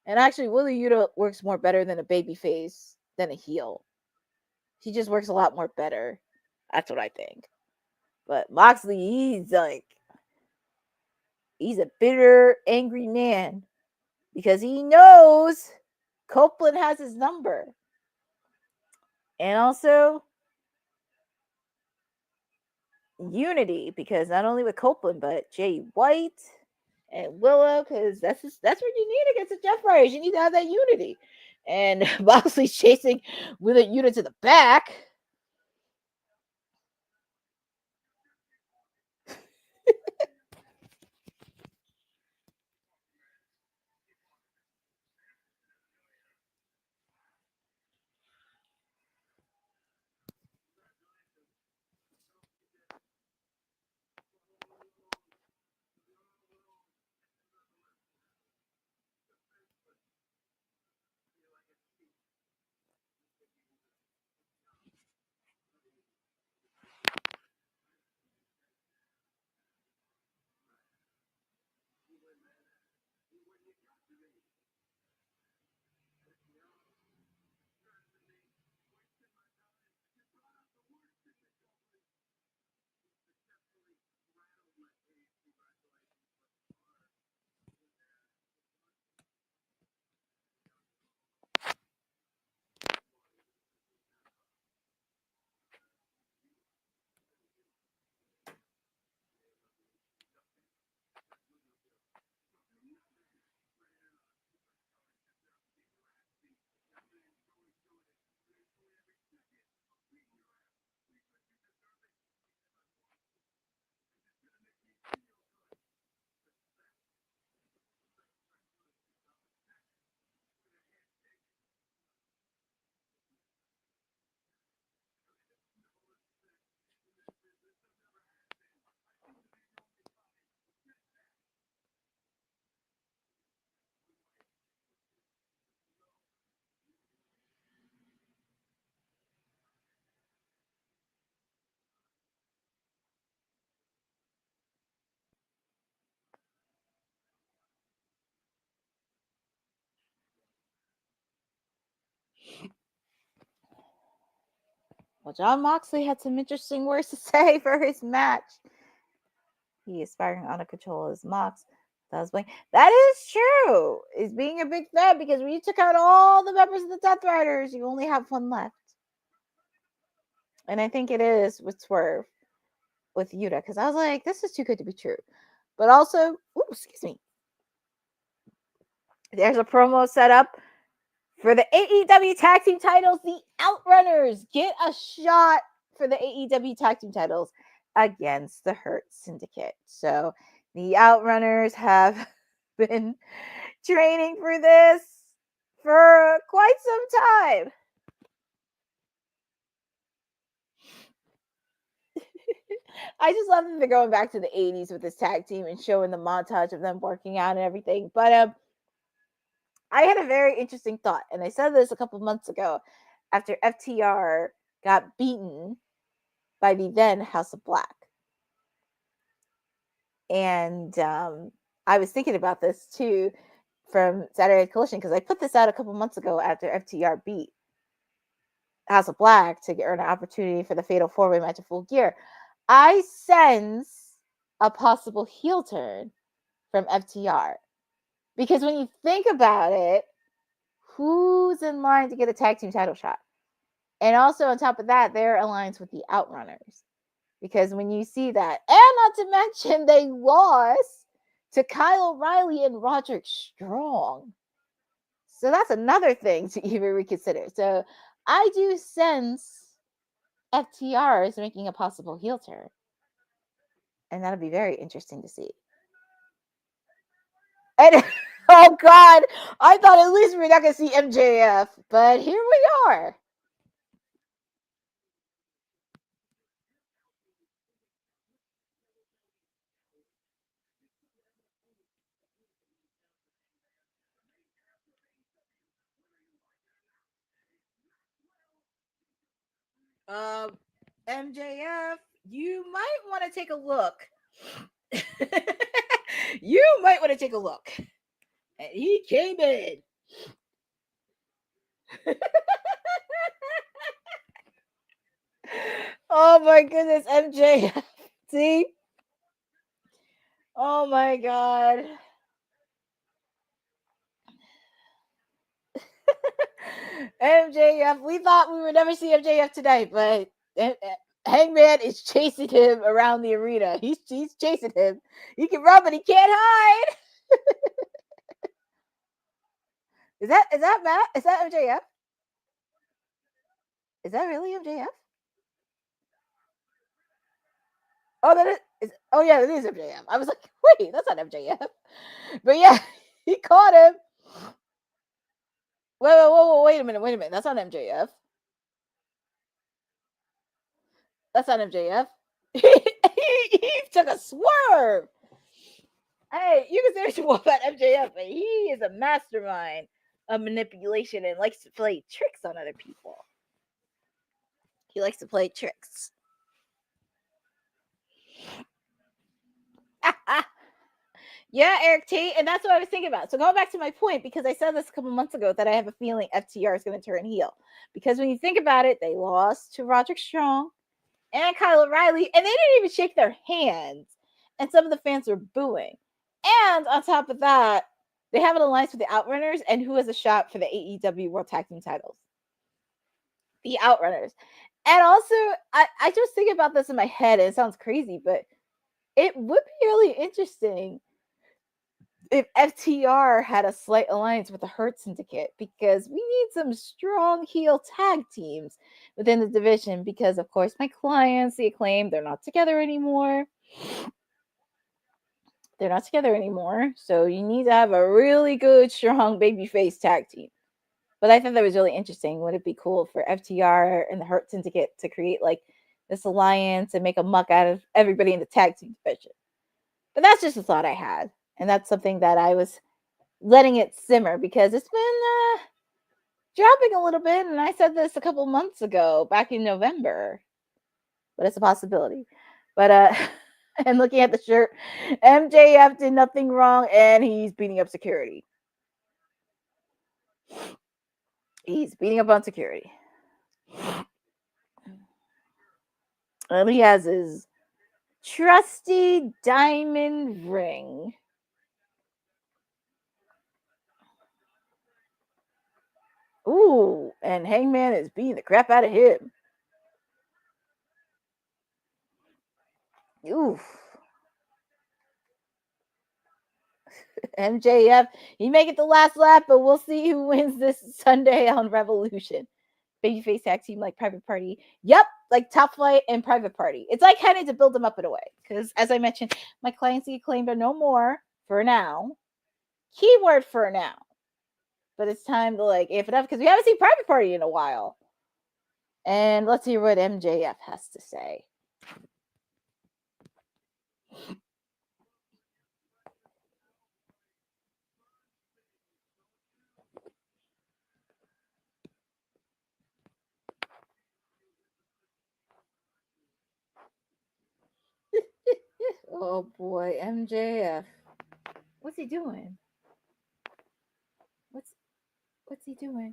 And actually, Willie Yuta works more better than a babyface than a heel. He just works a lot more better. That's what I think. But Moxley, he's a bitter, angry man because he knows Copeland has his number. And also, unity, because not only with Copeland, but Jay White and Willow, because that's what you need against the Jeff Riders. You need to have that unity. And Moxley's chasing with a unit to the back. Well, John Moxley had some interesting words to say for his match. He is firing out of control as Mox. That is true. Is being a big fan, because when you took out all the members of the Death Riders, you only have one left. And I think it is with Swerve, with Yuta, because I was like, this is too good to be true. But also, excuse me. There's a promo set up for the AEW Tag Team titles. The Outrunners get a shot for the AEW Tag Team titles against the Hurt Syndicate. So the Outrunners have been training for this for quite some time. I just love that they're going back to the 80s with this tag team and showing the montage of them working out and everything. But I had a very interesting thought, and I said this a couple months ago after FTR got beaten by the then House of Black. And I was thinking about this too from Saturday Night Collision, because I put this out a couple months ago after FTR beat House of Black to earn an opportunity for the Fatal 4-Way match of Full Gear. I sense a possible heel turn from FTR, because when you think about it, who's in line to get a tag team title shot? And also on top of that, they're aligned with the Outrunners. Because when you see that, and not to mention they lost to Kyle O'Reilly and Roderick Strong. So that's another thing to even reconsider. So I do sense FTR is making a possible heel turn. And that'll be very interesting to see. And oh God, I thought at least we're not going to see MJF, but here we are. MJF, you might want to take a look. You might want to take a look. And he came in. Oh my goodness, MJF. See? Oh my God. MJF. We thought we would never see MJF today, but Hangman is chasing him around the arena. He's chasing him. He can run, but he can't hide. Is that Matt? Is that MJF? Is that really MJF? Oh, oh yeah, that is MJF. I was like, wait, that's not MJF. But yeah, he caught him. Wait a minute. That's not MJF. That's not MJF. He took a swerve. Hey, you can say what you want about MJF, but he is a mastermind of manipulation and likes to play tricks on other people. He likes to play tricks. Yeah, Eric T. And that's what I was thinking about. So going back to my point, because I said this a couple months ago, that I have a feeling FTR is going to turn heel. Because when you think about it, they lost to Roderick Strong and Kyle O'Reilly, and they didn't even shake their hands. And some of the fans were booing. And on top of that, they have an alliance with the Outrunners, and who has a shot for the AEW World Tag Team titles? The Outrunners. And also, I just think about this in my head, and it sounds crazy, but it would be really interesting if FTR had a slight alliance with the Hurt Syndicate, because we need some strong heel tag teams within the division, because of course my clients, the Acclaim, they're not together anymore. So you need to have a really good, strong babyface tag team. But I thought that was really interesting. Would it be cool for FTR and the Hurt Syndicate to create like this alliance and make a muck out of everybody in the tag team division? But that's just a thought I had. And that's something that I was letting it simmer, because it's been dropping a little bit. And I said this a couple months ago, back in November. But it's a possibility. But, and looking at the shirt, MJF did nothing wrong, and he's beating up security. He's beating up on security. And he has his trusty diamond ring. Ooh, and Hangman is beating the crap out of him. Oof. MJF, he may get the last lap, but we'll see who wins this Sunday on Revolution. Babyface tag team like Private Party. Yep, like Top Flight and Private Party. It's like kind of to build them up in a way. Because as I mentioned, my clients get claimed are no more for now. Keyword for now. But it's time to like amp it up, because we haven't seen Private Party in a while. And let's hear what MJF has to say. Oh boy, MJF. What's he doing? What's he doing?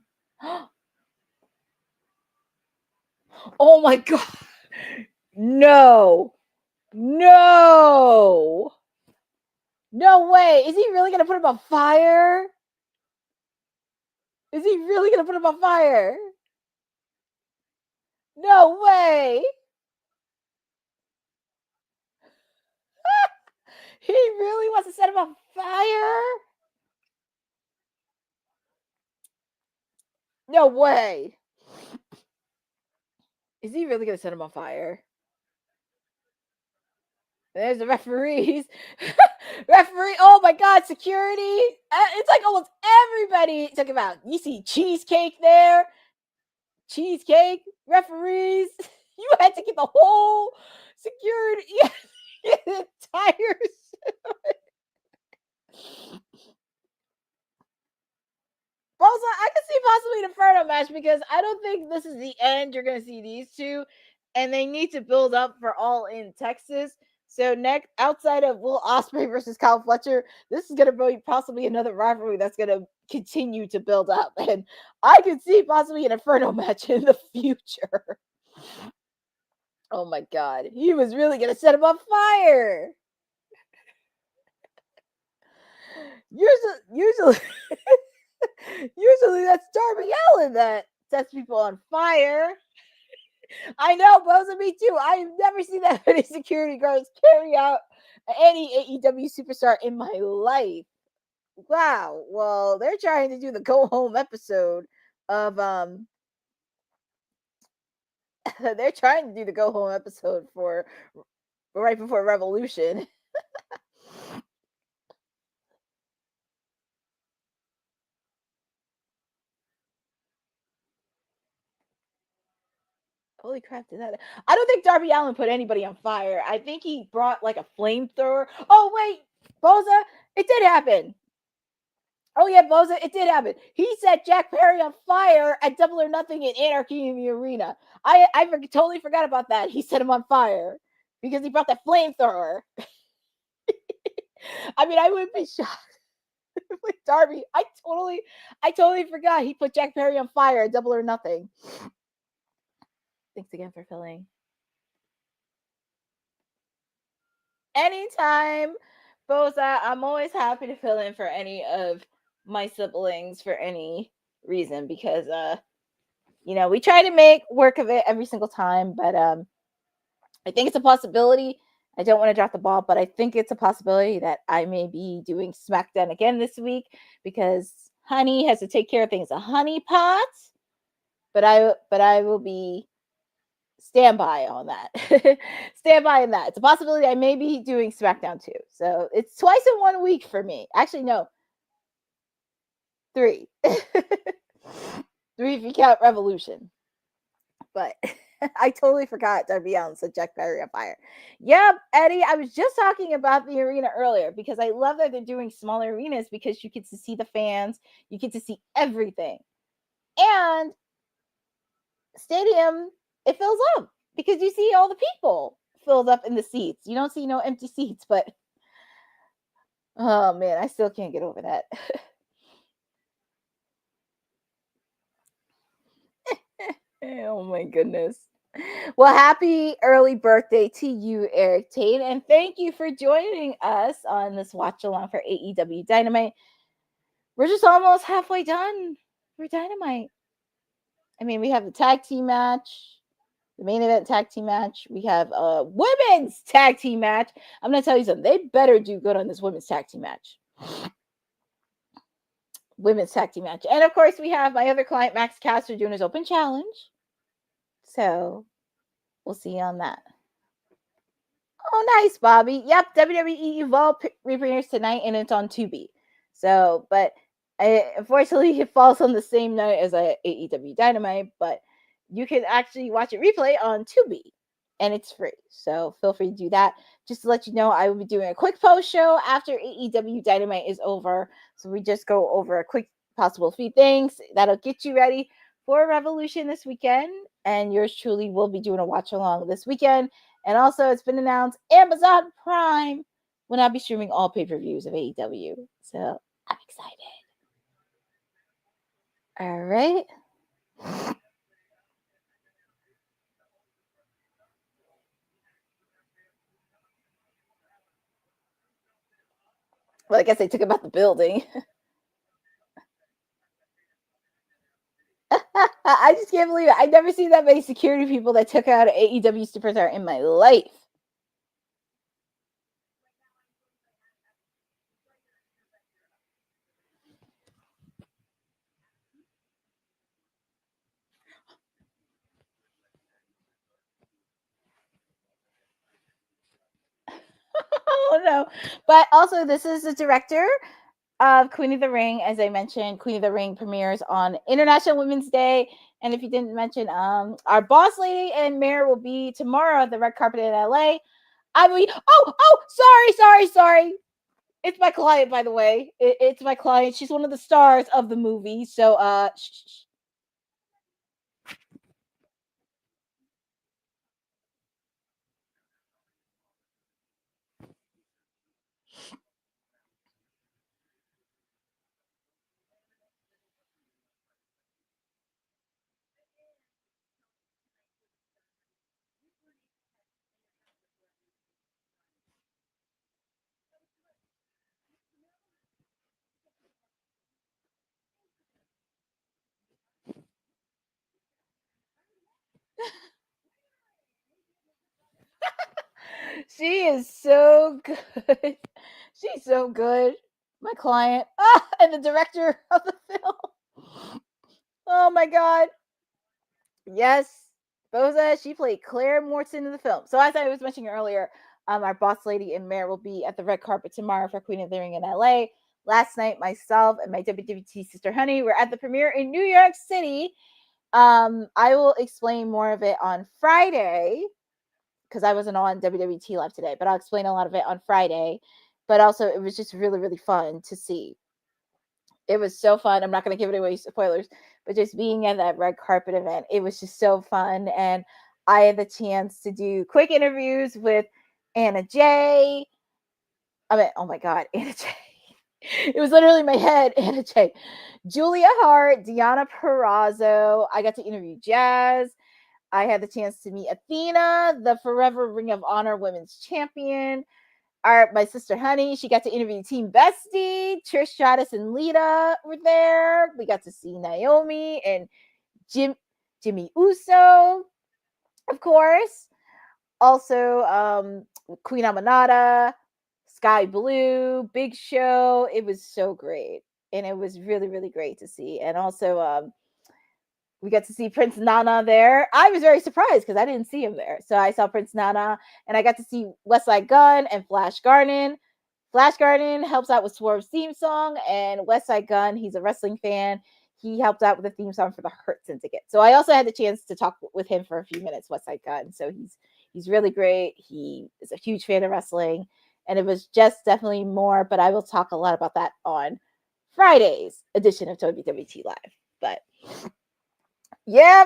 Oh my god. No way. Is he really gonna put him on fire? No way. He really wants to set him on fire? No way. Is he really gonna set him on fire? There's the referees. Referee, oh my god, security. It's like almost everybody took him out. You see Cheesecake there. Cheesecake, referees. You had to get the whole security. The tires. Also, I can see possibly an Inferno match, because I don't think this is the end. You're going to see these two, and they need to build up for All In Texas. So next, outside of Will Ospreay versus Kyle Fletcher, this is going to be possibly another rivalry that's going to continue to build up. And I can see possibly an Inferno match in the future. Oh my god. He was really going to set him on fire. Usually that's Darby Allin that sets people on fire. I know, Boza, me too. I've never seen that many security guards carry out any AEW superstar in my life. Wow. Well, they're trying to do the go home episode of they're trying to do the go home episode for right before Revolution. Holy crap, did that? I don't think Darby Allin put anybody on fire. I think he brought like a flamethrower. Oh, wait, Boza, it did happen. Oh, yeah, Boza, it did happen. He set Jack Perry on fire at Double or Nothing in Anarchy in the Arena. I totally forgot about that. He set him on fire because he brought that flamethrower. I mean, I wouldn't be shocked with Darby. I totally forgot he put Jack Perry on fire at Double or Nothing. Thanks again for filling. Anytime, Boza. I'm always happy to fill in for any of my siblings for any reason because we try to make work of it every single time, but I think it's a possibility. I don't want to drop the ball, but I think it's a possibility that I may be doing SmackDown again this week because Honey has to take care of things a honey pot. But I will be standby on that. Standby on that. It's a possibility I may be doing SmackDown too. So it's twice in 1 week for me. Actually, no. 3. 3 if you count Revolution. But I totally forgot Darby Allin said Jack Perry on fire. Yep, Eddie, I was just talking about the arena earlier because I love that they're doing smaller arenas because you get to see the fans, you get to see everything. And stadium, it fills up because you see all the people filled up in the seats. You don't see no empty seats, but oh man, I still can't get over that. Oh my goodness. Well, happy early birthday to you, Eric Tate, and thank you for joining us on this watch along for AEW Dynamite. We're just almost halfway done for Dynamite. I mean, we have the tag team match, the main event tag team match. We have a women's tag team match. I'm going to tell you something. They better do good on this women's tag team match. Women's tag team match. And of course, we have my other client, Max Caster, doing his open challenge. So we'll see you on that. Oh, nice, Bobby. Yep, WWE Evolve premieres tonight, and it's on Tubi. So, but unfortunately, it falls on the same night as AEW Dynamite, but you can actually watch it replay on Tubi, and it's free. So feel free to do that. Just to let you know, I will be doing a quick post show after AEW Dynamite is over. So we just go over a quick possible few things that'll get you ready for Revolution this weekend. And yours truly will be doing a watch along this weekend. And also, it's been announced Amazon Prime will now be streaming all pay-per-views of AEW. So I'm excited. All right. Well, I guess they took about the building. I just can't believe it. I've never seen that many security people that took out an AEW superstar in my life. Oh no. But also, this is the director of Queen of the Ring. As I mentioned, Queen of the Ring premieres on International Women's Day. And if you didn't mention, our boss lady and mayor will be tomorrow at the red carpet in LA. I mean, sorry. It's my client, by the way. It's my client. She's one of the stars of the movie. So, shh. She is so good. She's so good. My client. And the director of the film. Oh my God. Yes. Boza, she played Claire Morton in the film. So as I was mentioning earlier, our boss lady and mayor will be at the red carpet tomorrow for Queen of the Ring in LA. Last night, myself and my WWT sister Honey were at the premiere in New York City. I will explain more of it on Friday because I wasn't on WWT Live today, but I'll explain a lot of it on Friday. But also, it was just really, really fun to see. It was so fun. I'm not going to give it away spoilers, but just being at that red carpet event, it was just so fun. And I had the chance to do quick interviews with Anna J. I mean, oh my God, Anna J. It was literally my head, Anna J. Julia Hart, Deanna Perrazzo. I got to interview Jazz. I had the chance to meet Athena, the Forever Ring of Honor Women's Champion. My sister Honey, she got to interview Team Bestie. Trish Stratus and Lita were there. We got to see Naomi and Jimmy Uso, of course. Also, Queen Amanada, Sky Blue, Big Show. It was so great. And it was really, really great to see. And also, we got to see Prince Nana there. I was very surprised because I didn't see him there. So I saw Prince Nana, and I got to see Westside Gunn and Flash Garden. Flash Garden helps out with Swerve's theme song, and Westside Gunn, he's a wrestling fan. He helped out with the theme song for the Hurt Syndicate. So I also had the chance to talk with him for a few minutes, Westside Gunn. So he's really great. He is a huge fan of wrestling, and it was just definitely more, but I will talk a lot about that on Friday's edition of WWT Live. But yeah,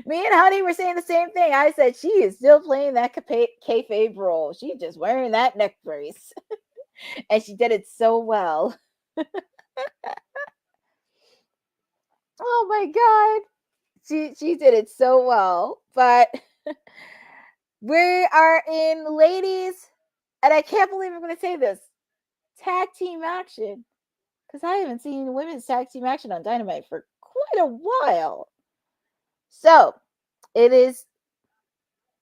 me and Honey were saying the same thing. I said she is still playing that kayfabe role. She's just wearing that neck brace, and she did it so well. Oh my God, she did it so well. But we are in ladies, and I can't believe I'm going to say this, tag team action, because I haven't seen women's tag team action on Dynamite for quite a while. So it is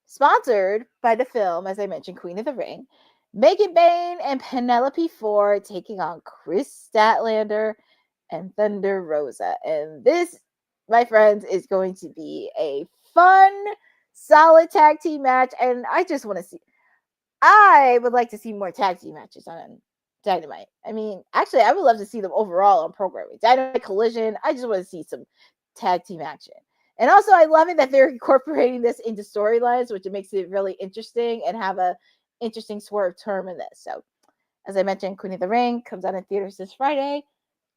sponsored by the film, as I mentioned, Queen of the Ring. Megan Bayne and Penelope Ford taking on Chris Statlander and Thunder Rosa. And this, my friends, is going to be a fun, solid tag team match. And I just want to see, I would like to see more tag team matches on Dynamite. I mean, actually, I would love to see them overall on programming. Dynamite Collision, I just want to see some tag team action. And also, I love it that they're incorporating this into storylines, which makes it really interesting and have a interesting swerve term in this. So, as I mentioned, Queen of the Ring comes out in theaters this Friday.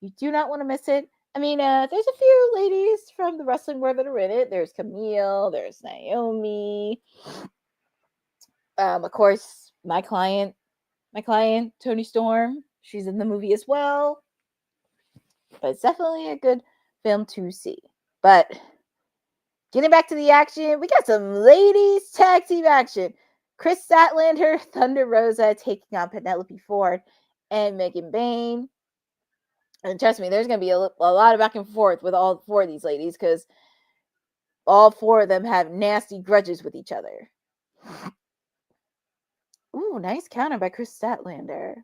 You do not want to miss it. I mean, there's a few ladies from the wrestling world that are in it. There's Camille, there's Naomi. Of course, my client, Toni Storm. She's in the movie as well. But it's definitely a good film to see. But getting back to the action, we got some ladies tag team action. Chris Statlander, Thunder Rosa taking on Penelope Ford and Megan Bayne. And trust me, there's going to be a lot of back and forth with all four of these ladies because all four of them have nasty grudges with each other. Ooh, nice counter by Chris Statlander.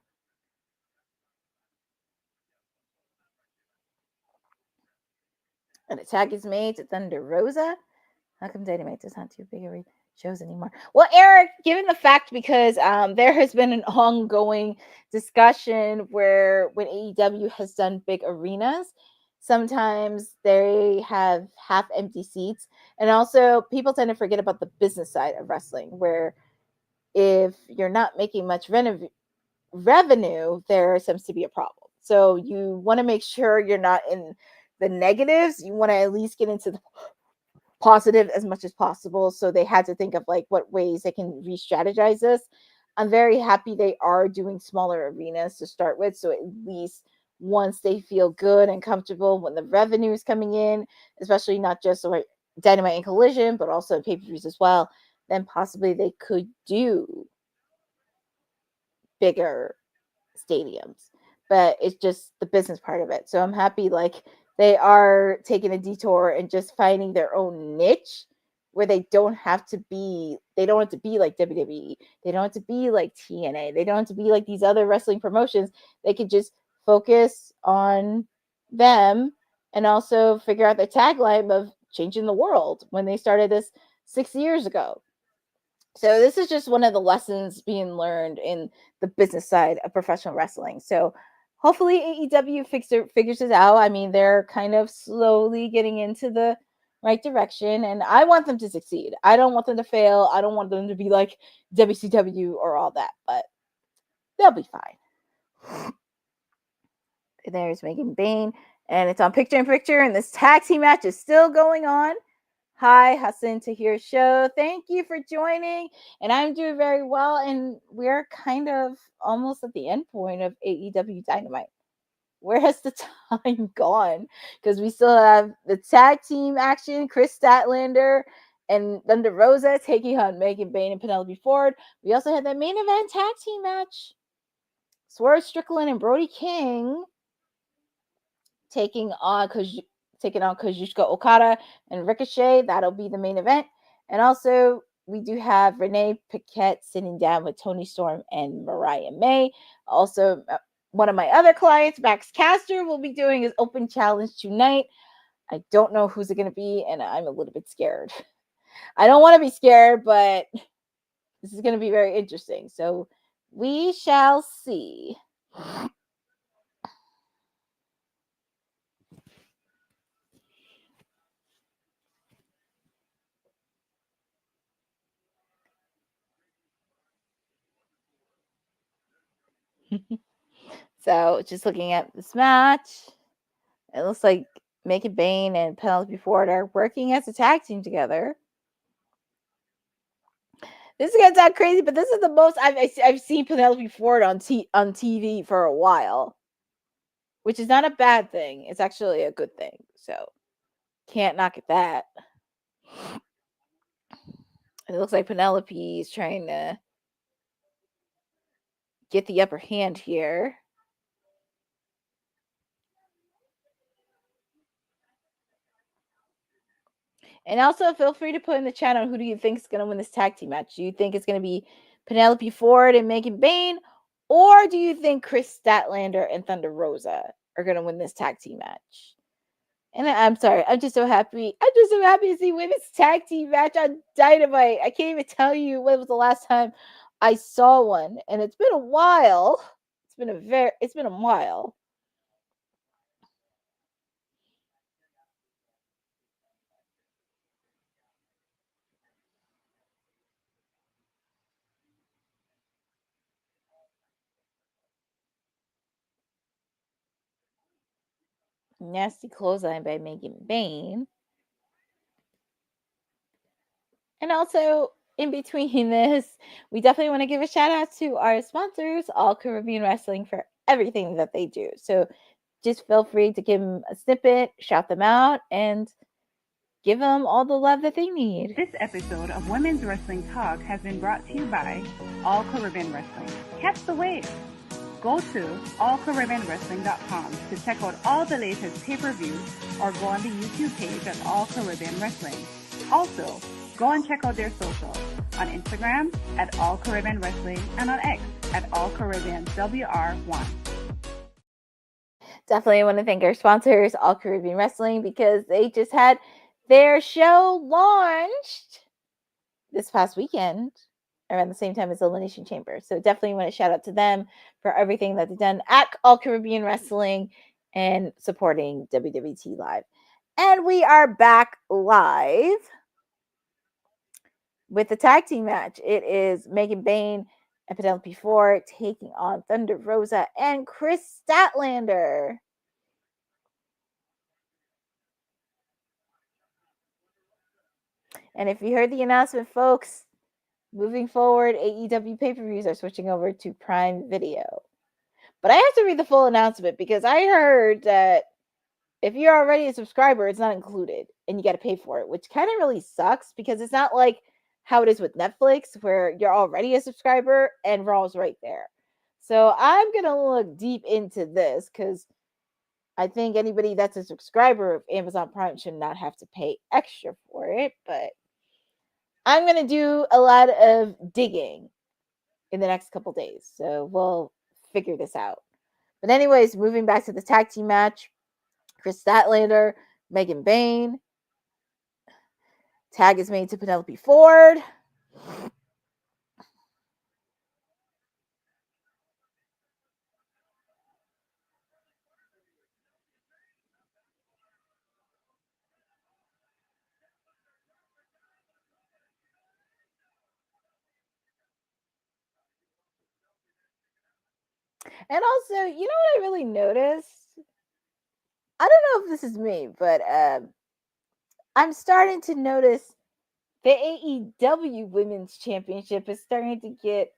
And a tag is made to Thunder Rosa. How come Dynamite does not do bigger shows anymore? Well, Eric, given the fact because there has been an ongoing discussion where when AEW has done big arenas, sometimes they have half empty seats. And also people tend to forget about the business side of wrestling, where if you're not making much revenue, there seems to be a problem. So you want to make sure you're not in the negatives. You want to at least get into the positive as much as possible. So they had to think of like what ways they can re-strategize this. I'm very happy they are doing smaller arenas to start with. So at least once they feel good and comfortable when the revenue is coming in, especially not just like Dynamite and Collision, but also pay-per-views as well, then possibly they could do bigger stadiums. But it's just the business part of it. So I'm happy like they are taking a detour and just finding their own niche where they don't have to be like WWE. They don't have to be like TNA. They don't have to be like these other wrestling promotions. They could just focus on them and also figure out the tagline of changing the world when they started this 6 years ago. So this is just one of the lessons being learned in the business side of professional wrestling. So hopefully AEW figures it out. I mean, they're kind of slowly getting into the right direction, and I want them to succeed. I don't want them to fail. I don't want them to be like WCW or all that, but they'll be fine. There's Megan Bain, and it's on Picture in Picture, and this tag team match is still going on. Hi, Hassan Tahir Show. Thank you for joining. And I'm doing very well. And we're kind of almost at the end point of AEW Dynamite. Where has the time gone? Because we still have the tag team action, Chris Statlander and Thunder Rosa taking on Megan Bain and Penelope Ford. We also had that main event tag team match. Swerve Strickland and Brody King taking on Kazuchika Okada and Ricochet. That'll be the main event. And also, we do have Renee Paquette sitting down with Toni Storm and Mariah May. Also, one of my other clients, Max Caster, will be doing his open challenge tonight. I don't know who's it going to be, and I'm a little bit scared. I don't want to be scared, but this is going to be very interesting. So we shall see. So just looking at this match, it looks like Megan Bain and Penelope Ford are working as a tag team together. This is gonna sound crazy, but this is the most I've seen Penelope Ford on TV for a while, which is not a bad thing. It's actually a good thing. So can't knock at that. It looks like Penelope is trying to get the upper hand here. And also, feel free to put in the chat on who do you think is going to win this tag team match. Do you think it's going to be Penelope Ford and Megan Bain? Or do you think Chris Statlander and Thunder Rosa are going to win this tag team match? And I'm sorry, I'm just so happy. I'm just so happy to see women's tag team match on Dynamite. I can't even tell you when was the last time I saw one. And it's been a while. It's been a while. Nasty clothesline by Megan Bain. And also, in between this, we definitely want to give a shout out to our sponsors, All Caribbean Wrestling, for everything that they do. So just feel free to give them a snippet, shout them out, and give them all the love that they need. This episode of Women's Wrestling Talk has been brought to you by All Caribbean Wrestling. Catch the wave. Go to allcaribbeanwrestling.com to check out all the latest pay-per-views or go on the YouTube page at All Caribbean Wrestling. Also, go and check out their socials on Instagram at All Caribbean Wrestling and on X at All Caribbean WR1. Definitely want to thank our sponsors, All Caribbean Wrestling, because they just had their show launched this past weekend around the same time as Elimination Chamber. So definitely want to shout out to them for everything that they've done at All Caribbean Wrestling and supporting WWT Live. And we are back live with the tag team match. It is Megan Bain and Penelope Ford taking on Thunder Rosa and Chris Statlander. And if you heard the announcement, folks, moving forward, AEW pay-per-views are switching over to Prime Video. But I have to read the full announcement because I heard that if you're already a subscriber, it's not included and you got to pay for it, which kind of really sucks because it's not like how it is with Netflix where you're already a subscriber and Raw's right there. So I'm going to look deep into this because I think anybody that's a subscriber of Amazon Prime should not have to pay extra for it, but I'm going to do a lot of digging in the next couple days. So we'll figure this out. But anyways, moving back to the tag team match, Chris Statlander, Megan Bayne. Tag is made to Penelope Ford. And also, you know what I really noticed? I don't know if this is me, but I'm starting to notice the AEW Women's Championship is starting to get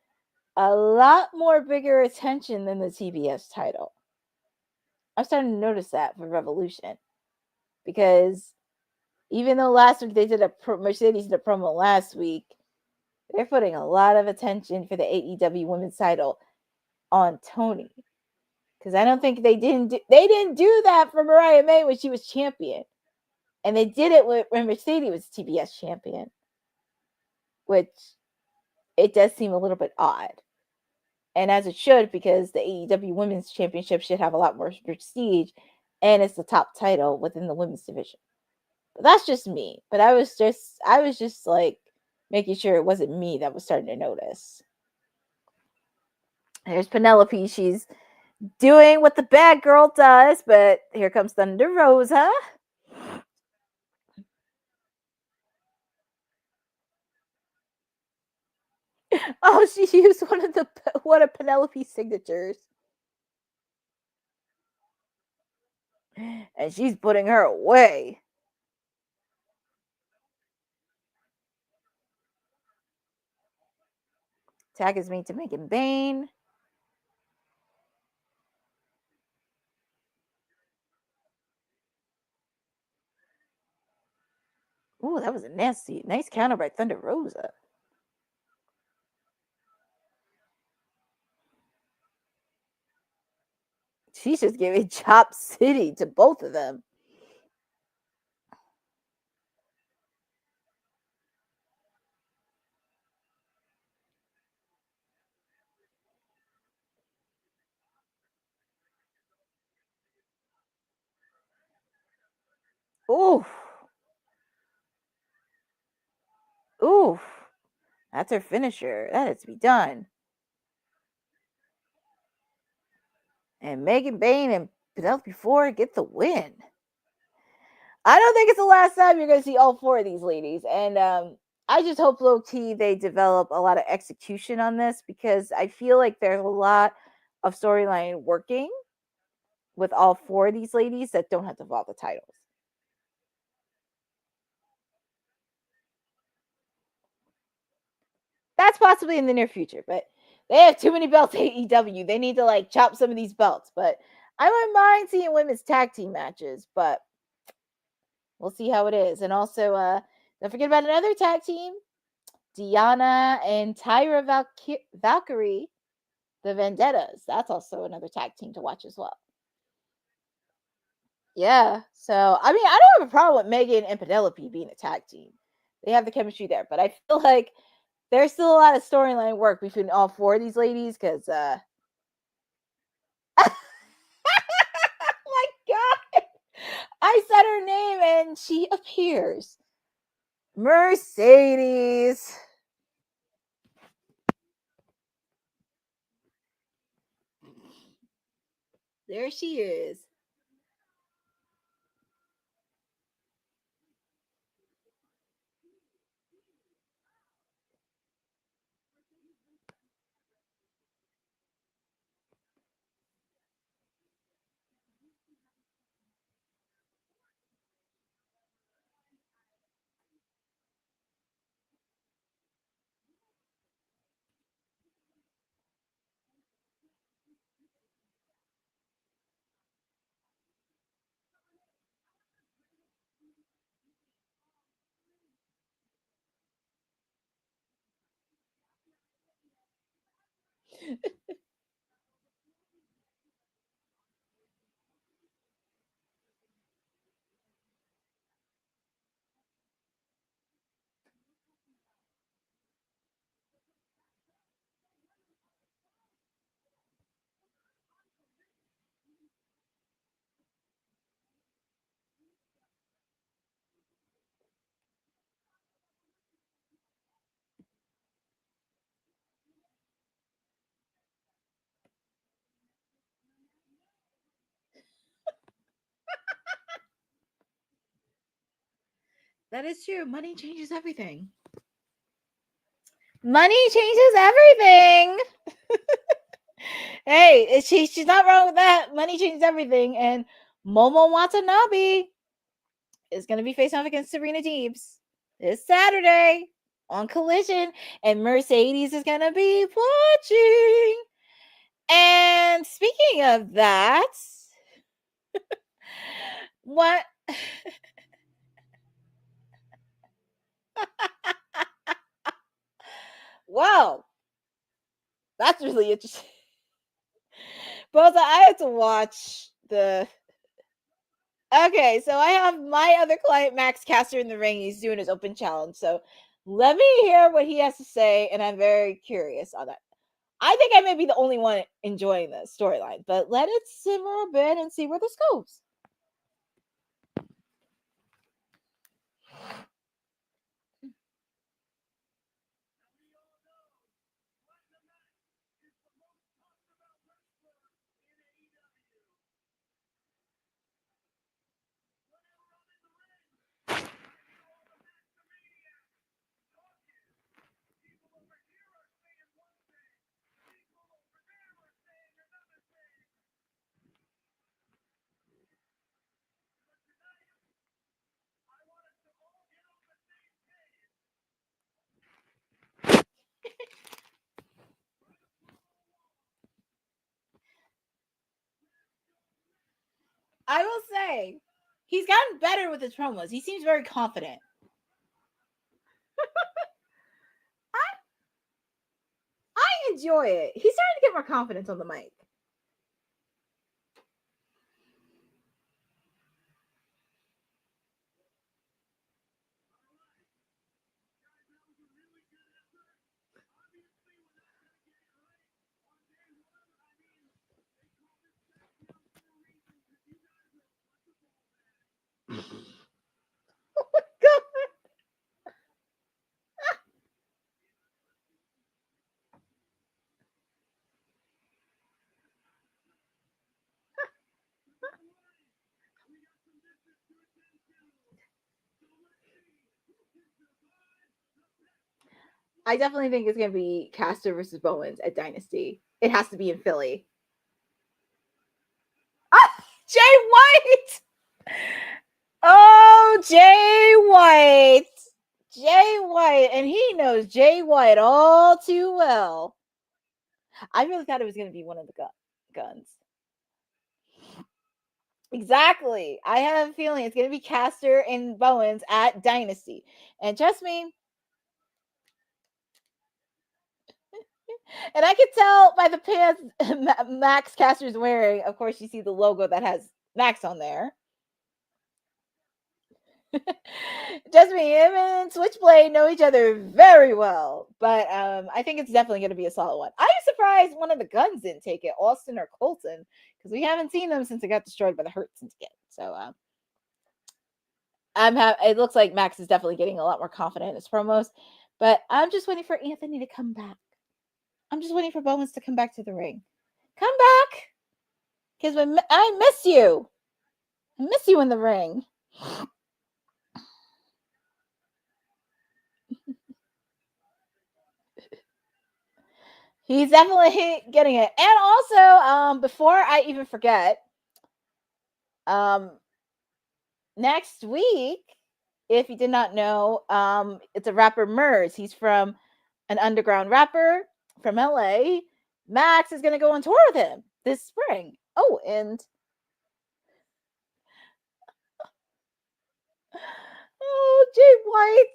a lot more bigger attention than the TBS title. I'm starting to notice that for Revolution. Because even though last week they did Mercedes did a promo last week, they're putting a lot of attention for the AEW Women's title on Tony. Because I don't think they didn't do that for Mariah May when she was champion. And they did it when Mercedes was TBS champion. Which it does seem a little bit odd. And as it should, because the AEW Women's Championship should have a lot more prestige, and it's the top title within the women's division. But that's just me. But I was just like making sure it wasn't me that was starting to notice. There's Penelope. She's doing what the bad girl does, but here comes Thunder Rosa. Oh, she used one of Penelope's signatures. And she's putting her away. Tag is made to Megan Bayne. Ooh, that was a nice counter by Thunder Rosa. She's just giving Chop City to both of them. Oof. Oof. That's her finisher. That has to be done. And Megan Bayne and Penelope Ford get the win. I don't think it's the last time you're going to see all four of these ladies. And I just hope low-key they develop a lot of execution on this, because I feel like there's a lot of storyline working with all four of these ladies that don't have to involve the titles. That's possibly in the near future, but they have too many belts at AEW. They need to like chop some of these belts. But I wouldn't mind seeing women's tag team matches, but we'll see how it is. And also, don't forget about another tag team, Deanna and Tyra Valkyrie, the Vendettas. That's also another tag team to watch as well. Yeah. So, I mean, I don't have a problem with Megan and Penelope being a tag team. They have the chemistry there, but I feel like there's still a lot of storyline work between all four of these ladies, because oh my god, I said her name and she appears. Mercedes. There she is. That is true. Money changes everything. Money changes everything. Hey, she's not wrong with that. Money changes everything. And Momo Watanabe is going to be facing off against Serena Deebs this Saturday on Collision. And Mercedes is going to be watching. And speaking of that, what? Wow. That's really interesting. But I had to watch the. Okay, so I have my other client, Max Caster, in the ring. He's doing his open challenge. So let me hear what he has to say, and I'm very curious on that. I think I may be the only one enjoying this storyline, but let it simmer a bit and see where this goes. I will say, he's gotten better with his promos. He seems very confident. I enjoy it. He's starting to get more confidence on the mic. I definitely think it's going to be Caster versus Bowens at Dynasty. It has to be in Philly. Ah, Jay White! Oh, Jay White. Jay White. And he knows Jay White all too well. I really thought it was going to be one of the guns. Exactly. I have a feeling it's going to be Caster and Bowens at Dynasty. And trust me, and I can tell by the pants Max Caster's wearing. Of course, you see the logo that has Max on there. Just me, him and Switchblade know each other very well, but I think it's definitely going to be a solid one. I'm surprised one of the guns didn't take it, Austin or Colton, because we haven't seen them since it got destroyed by the Hurt Syndicate. So it looks like Max is definitely getting a lot more confident in his promos, but I'm just waiting for Anthony to come back. I'm just waiting for Bowens to come back to the ring. Come back, because I miss you. I miss you in the ring. He's definitely getting it. And also, before I even forget, next week, if you did not know, it's a rapper Murs. He's from an underground rapper from LA. Max is going to go on tour with him this spring. Oh, and oh, Jay White.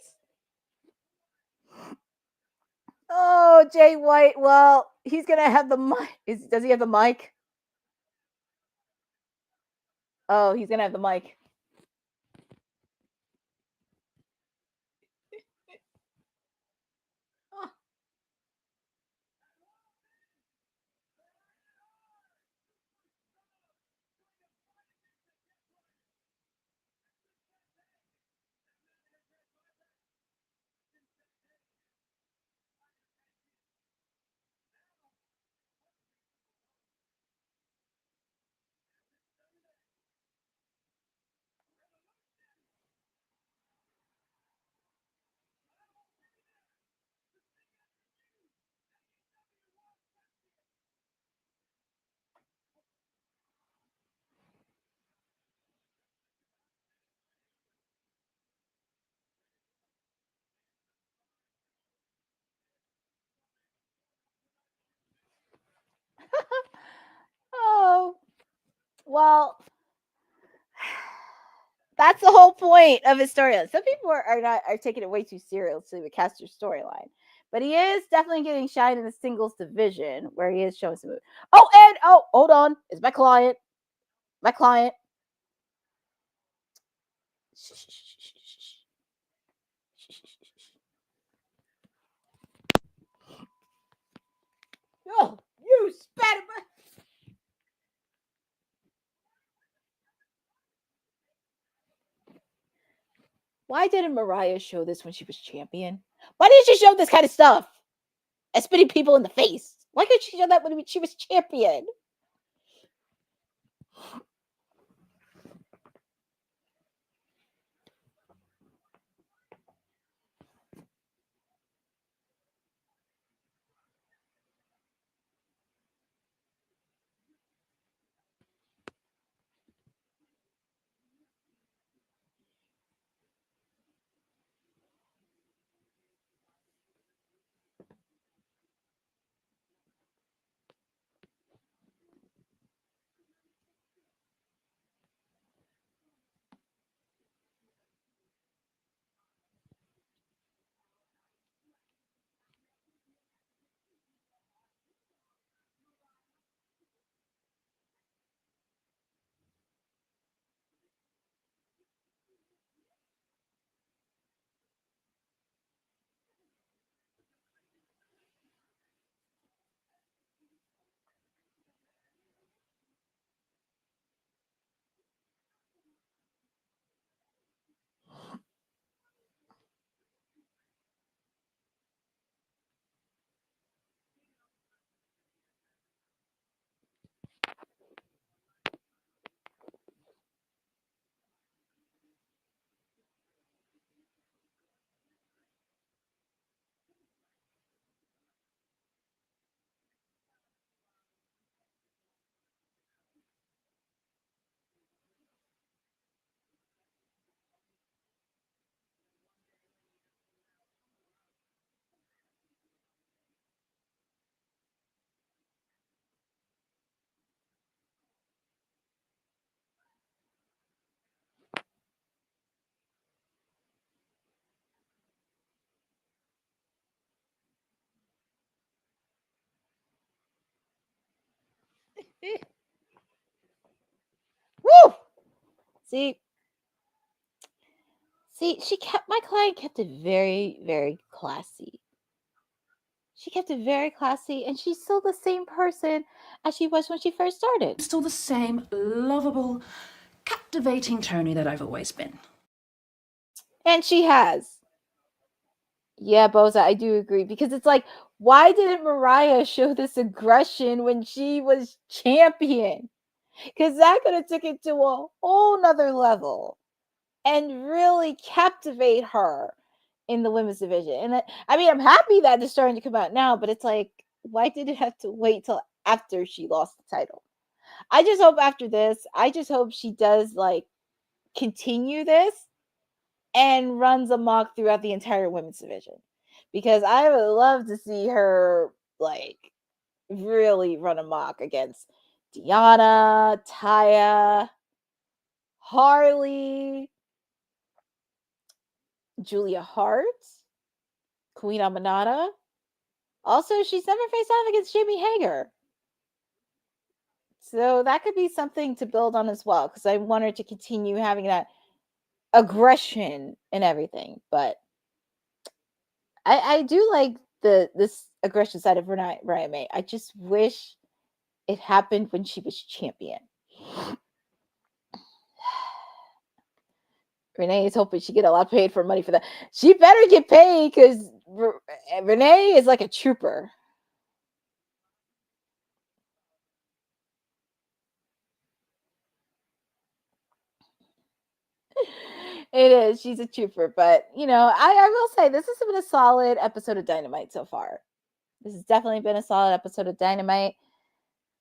Oh, Jay White. Well, he's going to have the mic. Does he have the mic? Oh, he's going to have the mic. Well, that's the whole point of his storyline. Some people are taking it way too seriously with Caster's storyline, but he is definitely getting shine in the singles division where he is showing some moves. Oh, and hold on, it's my client. My client. Oh, you spat in my... Why didn't Mariah show this when she was champion? Why didn't she show this kind of stuff? And spitting people in the face. Why couldn't she show that when she was champion? Woo! See, my client kept it very, very classy. She kept it very classy, and she's still the same person as she was when she first started. Still the same lovable, captivating Tony that I've always been. And she has. Yeah, Boza, I do agree. Because it's like, why didn't Mariah show this aggression when she was champion? Because that could have took it to a whole nother level and really captivate her in the women's division. And I mean, I'm happy that it's starting to come out now, but it's like, why did it have to wait till after she lost the title? I just hope after this, I just hope she does like continue this and runs amok throughout the entire women's division, because I would love to see her like really run amok against Deanna, Taya, Harley, Julia Hart, Queen Amanada. Also, she's never faced off against Jamie Hager. So that could be something to build on as well, because I want her to continue having that aggression and everything. But I do like this aggression side of Mariah May. I just wish it happened when she was champion. Renee is hoping she get a lot paid for money for that. She better get paid, because Renee is like a trooper. It is. She's a trooper. But, you know, I will say this has been a solid episode of Dynamite so far. This has definitely been a solid episode of Dynamite.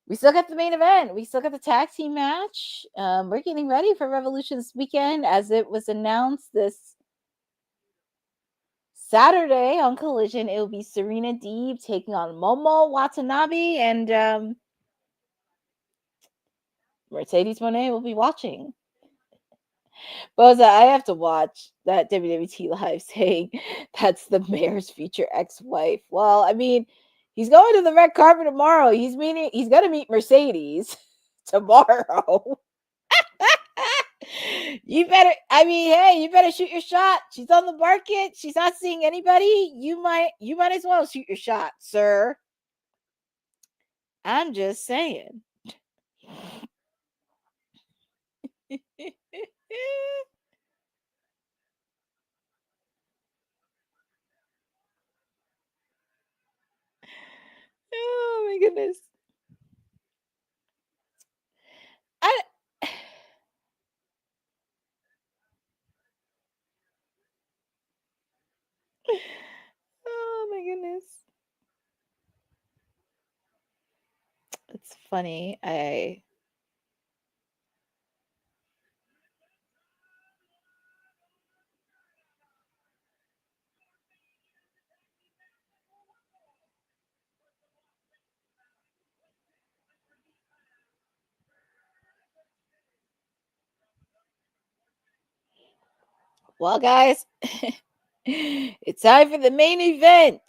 We still got the main event. We still got the tag team match. We're getting ready for Revolution this weekend, as it was announced this Saturday on Collision. It will be Serena Deeb taking on Momo Watanabe, and Mercedes Moné will be watching. Boza, I have to watch that WWT live saying that's the mayor's future ex-wife. Well, I mean, he's going to the red carpet tomorrow. He's going to meet Mercedes tomorrow. You better, I mean, hey, you better shoot your shot. She's on the market. She's not seeing anybody. You might as well shoot your shot, sir. I'm just saying. Oh my goodness. Oh my goodness. It's funny. Well, guys, it's time for the main event.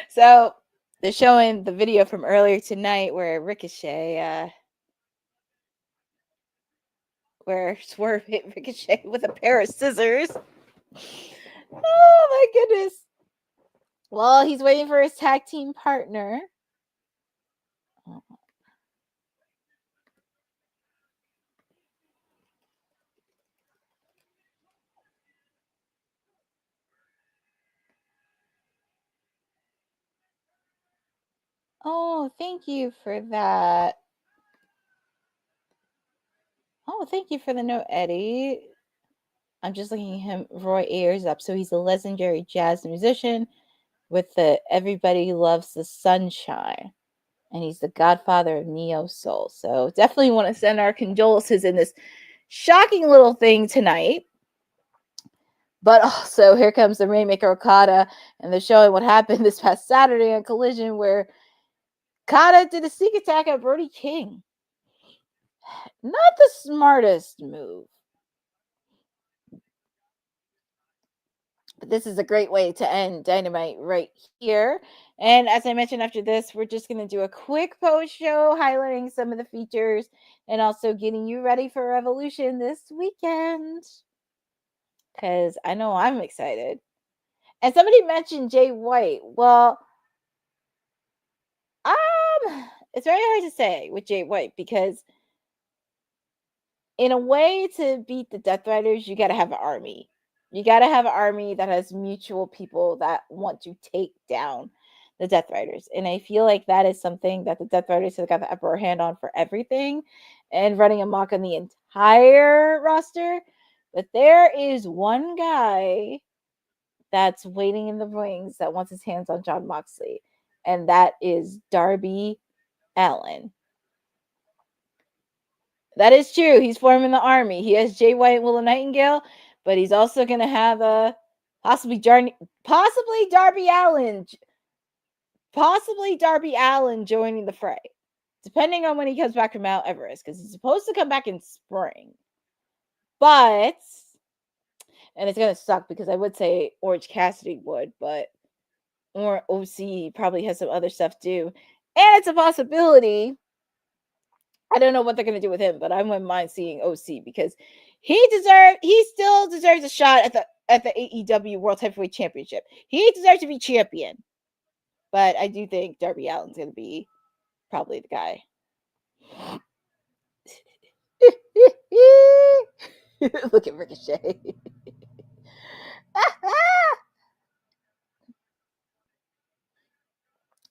So they're showing the video from earlier tonight where Ricochet, where Swerve hit Ricochet with a pair of scissors. Oh my goodness. Well, he's waiting for his tag team partner. Oh, thank you for that. Oh, thank you for the note, Eddie. I'm just looking at him. Roy Ayers up. So he's a legendary jazz musician with the Everybody Loves the Sunshine. And he's the godfather of neo soul. So definitely want to send our condolences in this shocking little thing tonight. But also, here comes the Rainmaker Okada, and they're showing what happened this past Saturday on Collision, where Okada did a sneak attack at Brody King. Not the smartest move. But this is a great way to end Dynamite right here. And as I mentioned, after this, we're just going to do a quick post show highlighting some of the features and also getting you ready for Revolution this weekend. Because I know I'm excited. And somebody mentioned Jay White. Well, it's very hard to say with Jay White because in a way to beat the Death Riders, you got to have an army. You got to have an army that has mutual people that want to take down the Death Riders. And I feel like that is something that the Death Riders have got the upper hand on for everything and running amok on the entire roster. But there is one guy that's waiting in the wings that wants his hands on Jon Moxley. And that is Darby Allin. That is true. He's forming the army. He has Jay White and Willow Nightingale, but he's also going to have possibly Darby Allin joining the fray, depending on when he comes back from Mount Everest, because he's supposed to come back in spring. But, and it's going to suck because I would say Orange Cassidy would, but or OC probably has some other stuff too. And it's a possibility. I don't know what they're going to do with him, but I wouldn't mind seeing OC because he still deserves a shot at the AEW World Heavyweight Championship. He deserves to be champion. But I do think Darby Allin's going to be probably the guy. Look at Ricochet.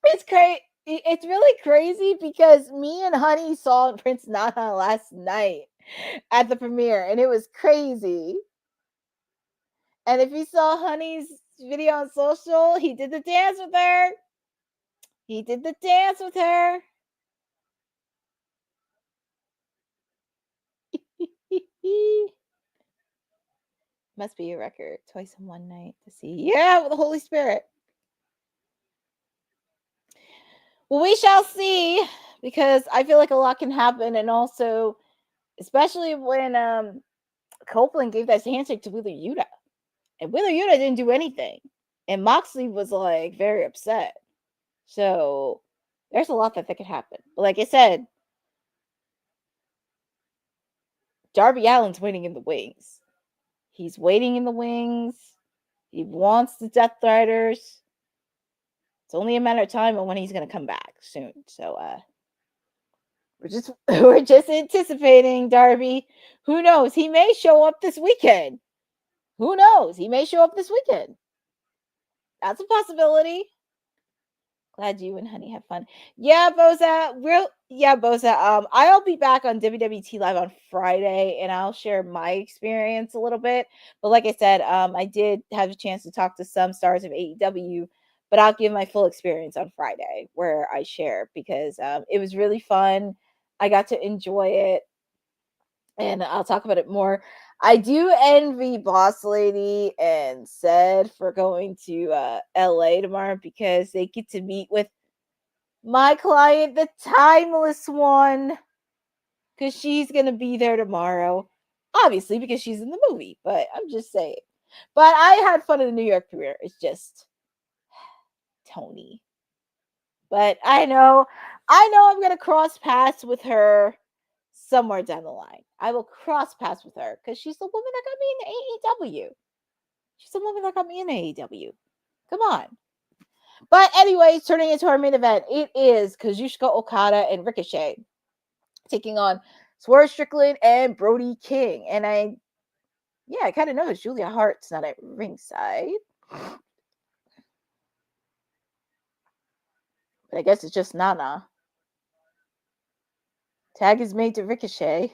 It's crazy. It's really crazy because me and Honey saw Prince Nana last night at the premiere, and it was crazy. And if you saw Honey's video on social, he did the dance with her. Must be a record. Twice in one night to see. Yeah, with the Holy Spirit. Well, we shall see, because I feel like a lot can happen, and also, especially when Copeland gave that handshake to Wheeler Yuta, and Wheeler Yuta didn't do anything, and Moxley was like very upset. So there's a lot that could happen. But like I said, Darby Allin's waiting in the wings. He's waiting in the wings. He wants the Death Riders. It's only a matter of time on when he's gonna come back soon. So we're just anticipating Darby. Who knows? He may show up this weekend. Who knows? He may show up this weekend. That's a possibility. Glad you and Honey have fun. Yeah, Boza. Boza. I'll be back on WWT Live on Friday, and I'll share my experience a little bit. But like I said, I did have a chance to talk to some stars of AEW, but I'll give my full experience on Friday, where I share, because it was really fun. I got to enjoy it, and I'll talk about it more. I do envy Boss Lady and Ced for going to LA tomorrow, because they get to meet with my client, the Timeless One, because she's going to be there tomorrow. Obviously, because she's in the movie, but I'm just saying. But I had fun in the New York premiere. It's just Tony. But I know I'm going to cross paths with her somewhere down the line. I will cross paths with her, because she's the woman that got me in AEW. She's the woman that got me in AEW. Come on. But anyway, turning into our main event, it is Kazuchika Okada and Ricochet taking on Swerve Strickland and Brody King. And I kind of noticed Julia Hart's not at ringside. But I guess it's just Nana. Tag is made to Ricochet.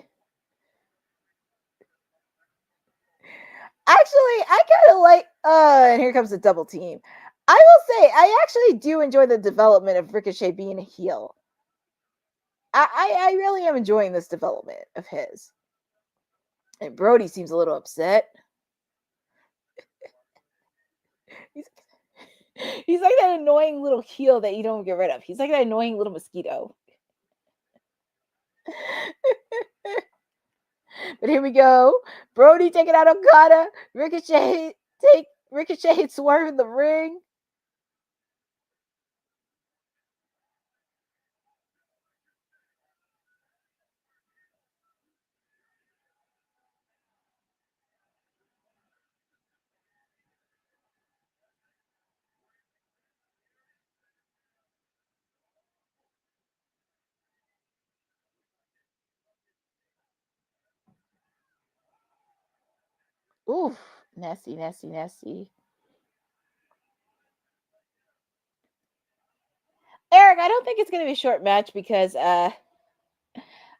Actually, I kind of like, and here comes the double team. I will say, I actually do enjoy the development of Ricochet being a heel. I really am enjoying this development of his. And Brody seems a little upset. He's like that annoying little heel that you don't get rid of. He's like that annoying little mosquito. But here we go. Brody taking out Okada. Ricochet and Swerve in the ring. Oof. Nasty, nasty, nasty. Eric, I don't think it's going to be a short match, because I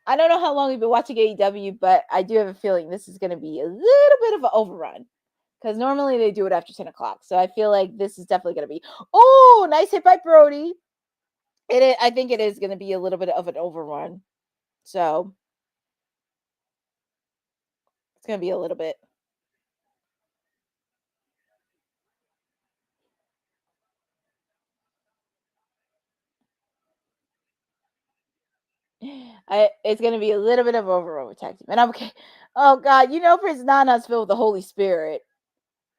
don't know how long we've been watching AEW, but I do have a feeling this is going to be a little bit of an overrun, because normally they do it after 10 o'clock. So I feel like this is definitely going to be, oh, nice hit by Brody. I think it is going to be a little bit of an overrun. So it's going to be a little bit. It's going to be a little bit of over team. And I'm okay. Oh, God. You know, Prince Nana's filled with the Holy Spirit.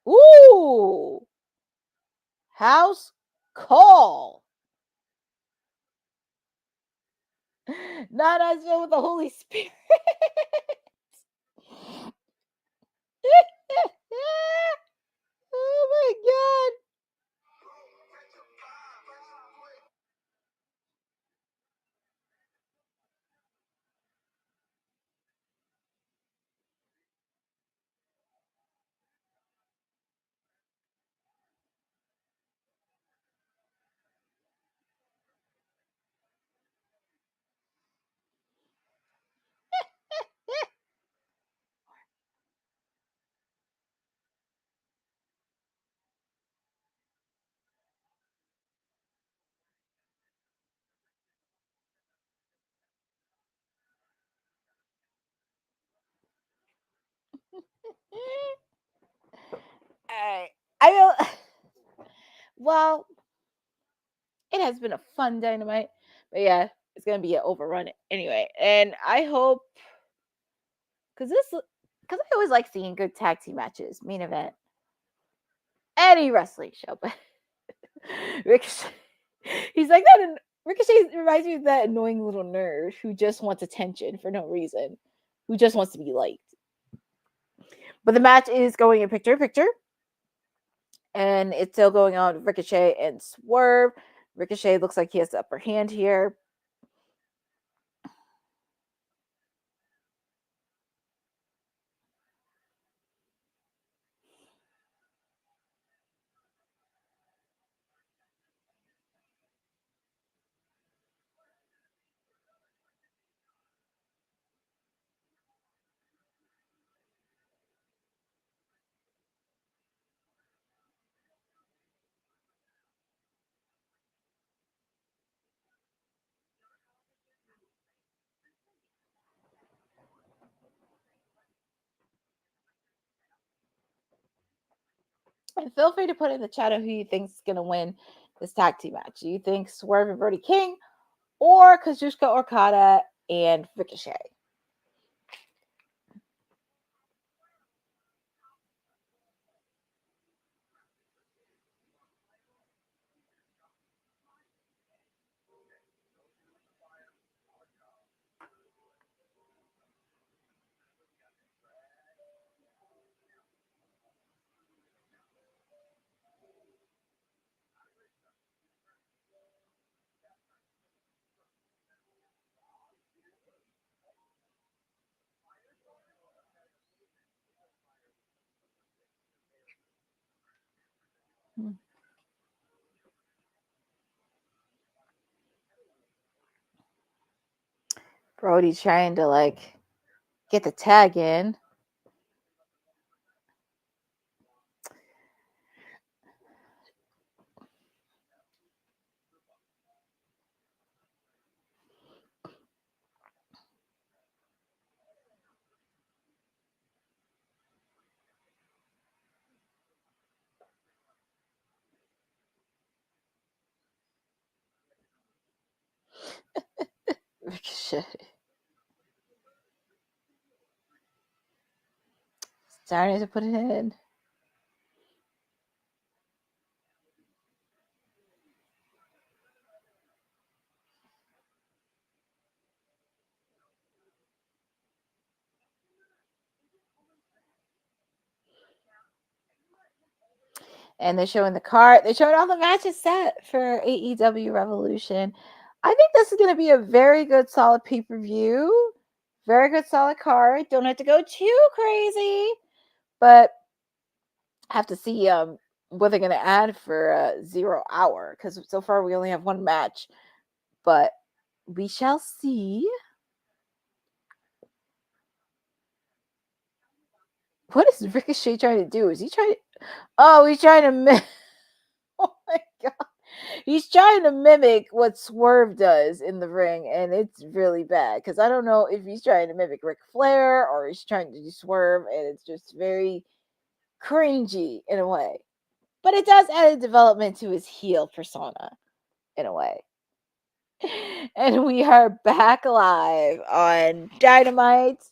Ooh. House call. Nana's filled with the Holy Spirit. Oh, my God. I will. Well, it has been a fun Dynamite, but yeah, it's gonna be an overrun anyway. And I hope, because I always like seeing good tag team matches, main event, any wrestling show. But Ricochet, he's like that. And Ricochet reminds me of that annoying little nerd who just wants attention for no reason, who just wants to be liked. But the match is going in picture, and it's still going on with Ricochet and Swerve. Ricochet looks like he has the upper hand here. And feel free to put in the chat who you think is going to win this tag team match. Do you think Swerve and Brody King or Kazuchika Okada and Ricochet? Brody's trying to get the tag in. Ricochet. Starting to put it in. And they're showing the card. They're showing all the matches set for AEW Revolution. I think this is going to be a very good, solid pay-per-view. Very good, solid card. Don't have to go too crazy. But have to see what they're going to add for 0 hour. Because so far we only have one match. But we shall see. What is Ricochet trying to do? Is he trying to... Oh, he's trying to... Oh my god. He's trying to mimic what Swerve does in the ring, and it's really bad. Because I don't know if he's trying to mimic Ric Flair or he's trying to do Swerve, and it's just very cringy in a way. But it does add a development to his heel persona in a way. And we are back live on Dynamite.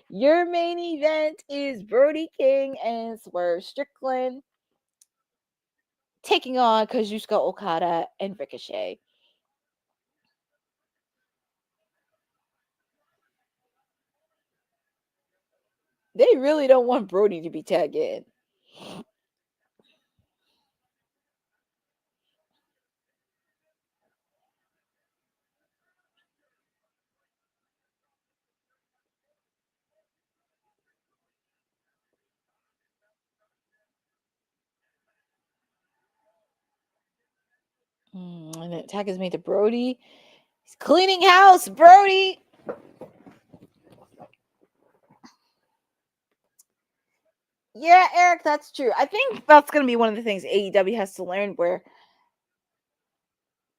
Your main event is Brody King and Swerve Strickland taking on Kazuchika Okada and Ricochet. They really don't want Brody to be tagged in. And the attack is made to Brody. He's cleaning house, Brody. Yeah, Eric, that's true. I think that's going to be one of the things AEW has to learn, where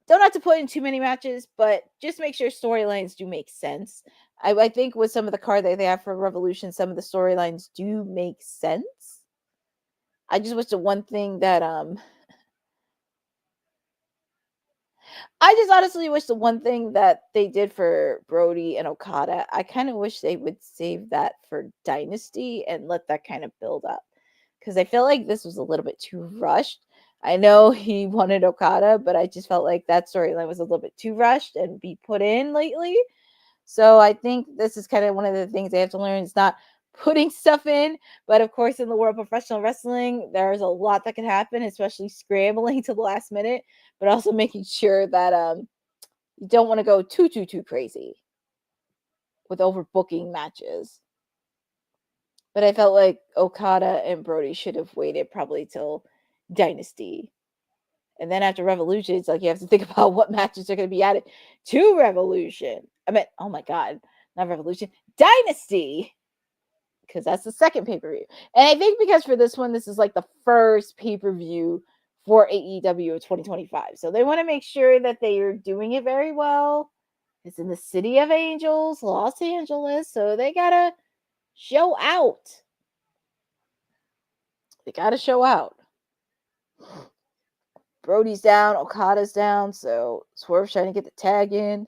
don't have to put in too many matches, but just make sure storylines do make sense. I think with some of the card that they have for Revolution, some of the storylines do make sense. I just wish the one thing that I just honestly wish the one thing that they did for Brody and Okada, I kind of wish they would save that for Dynasty and let that kind of build up. Because I feel like this was a little bit too rushed. I know he wanted Okada, but I just felt like that storyline was a little bit too rushed and be put in lately. So I think this is kind of one of the things they have to learn. It's not putting stuff in, but of course, in the world of professional wrestling, there's a lot that can happen, especially scrambling to the last minute, but also making sure that you don't want to go too crazy with overbooking matches. But I felt like Okada and Brody should have waited probably till Dynasty. And then after Revolution, it's like you have to think about what matches are going to be added to Revolution. I mean, oh my God, not Revolution, Dynasty. Because that's the second pay-per-view. And I think because for this one, this is like the first pay-per-view for AEW of 2025. So they want to make sure that they are doing it very well. It's in the City of Angels, Los Angeles. So they got to show out. They got to show out. Brody's down, Okada's down, so Swerve's trying to get the tag in.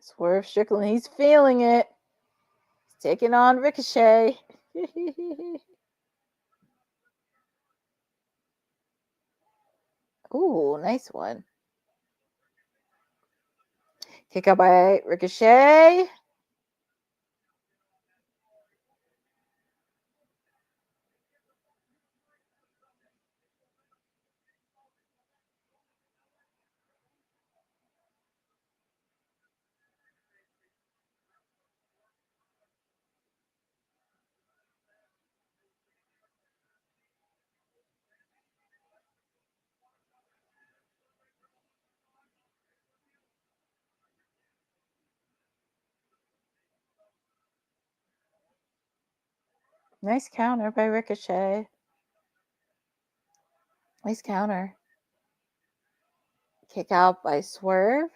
Swerve Strickland, he's feeling it. He's taking on Ricochet. Ooh, nice one. Kick out by Ricochet. Nice counter by Ricochet. Nice counter. Kick out by Swerve.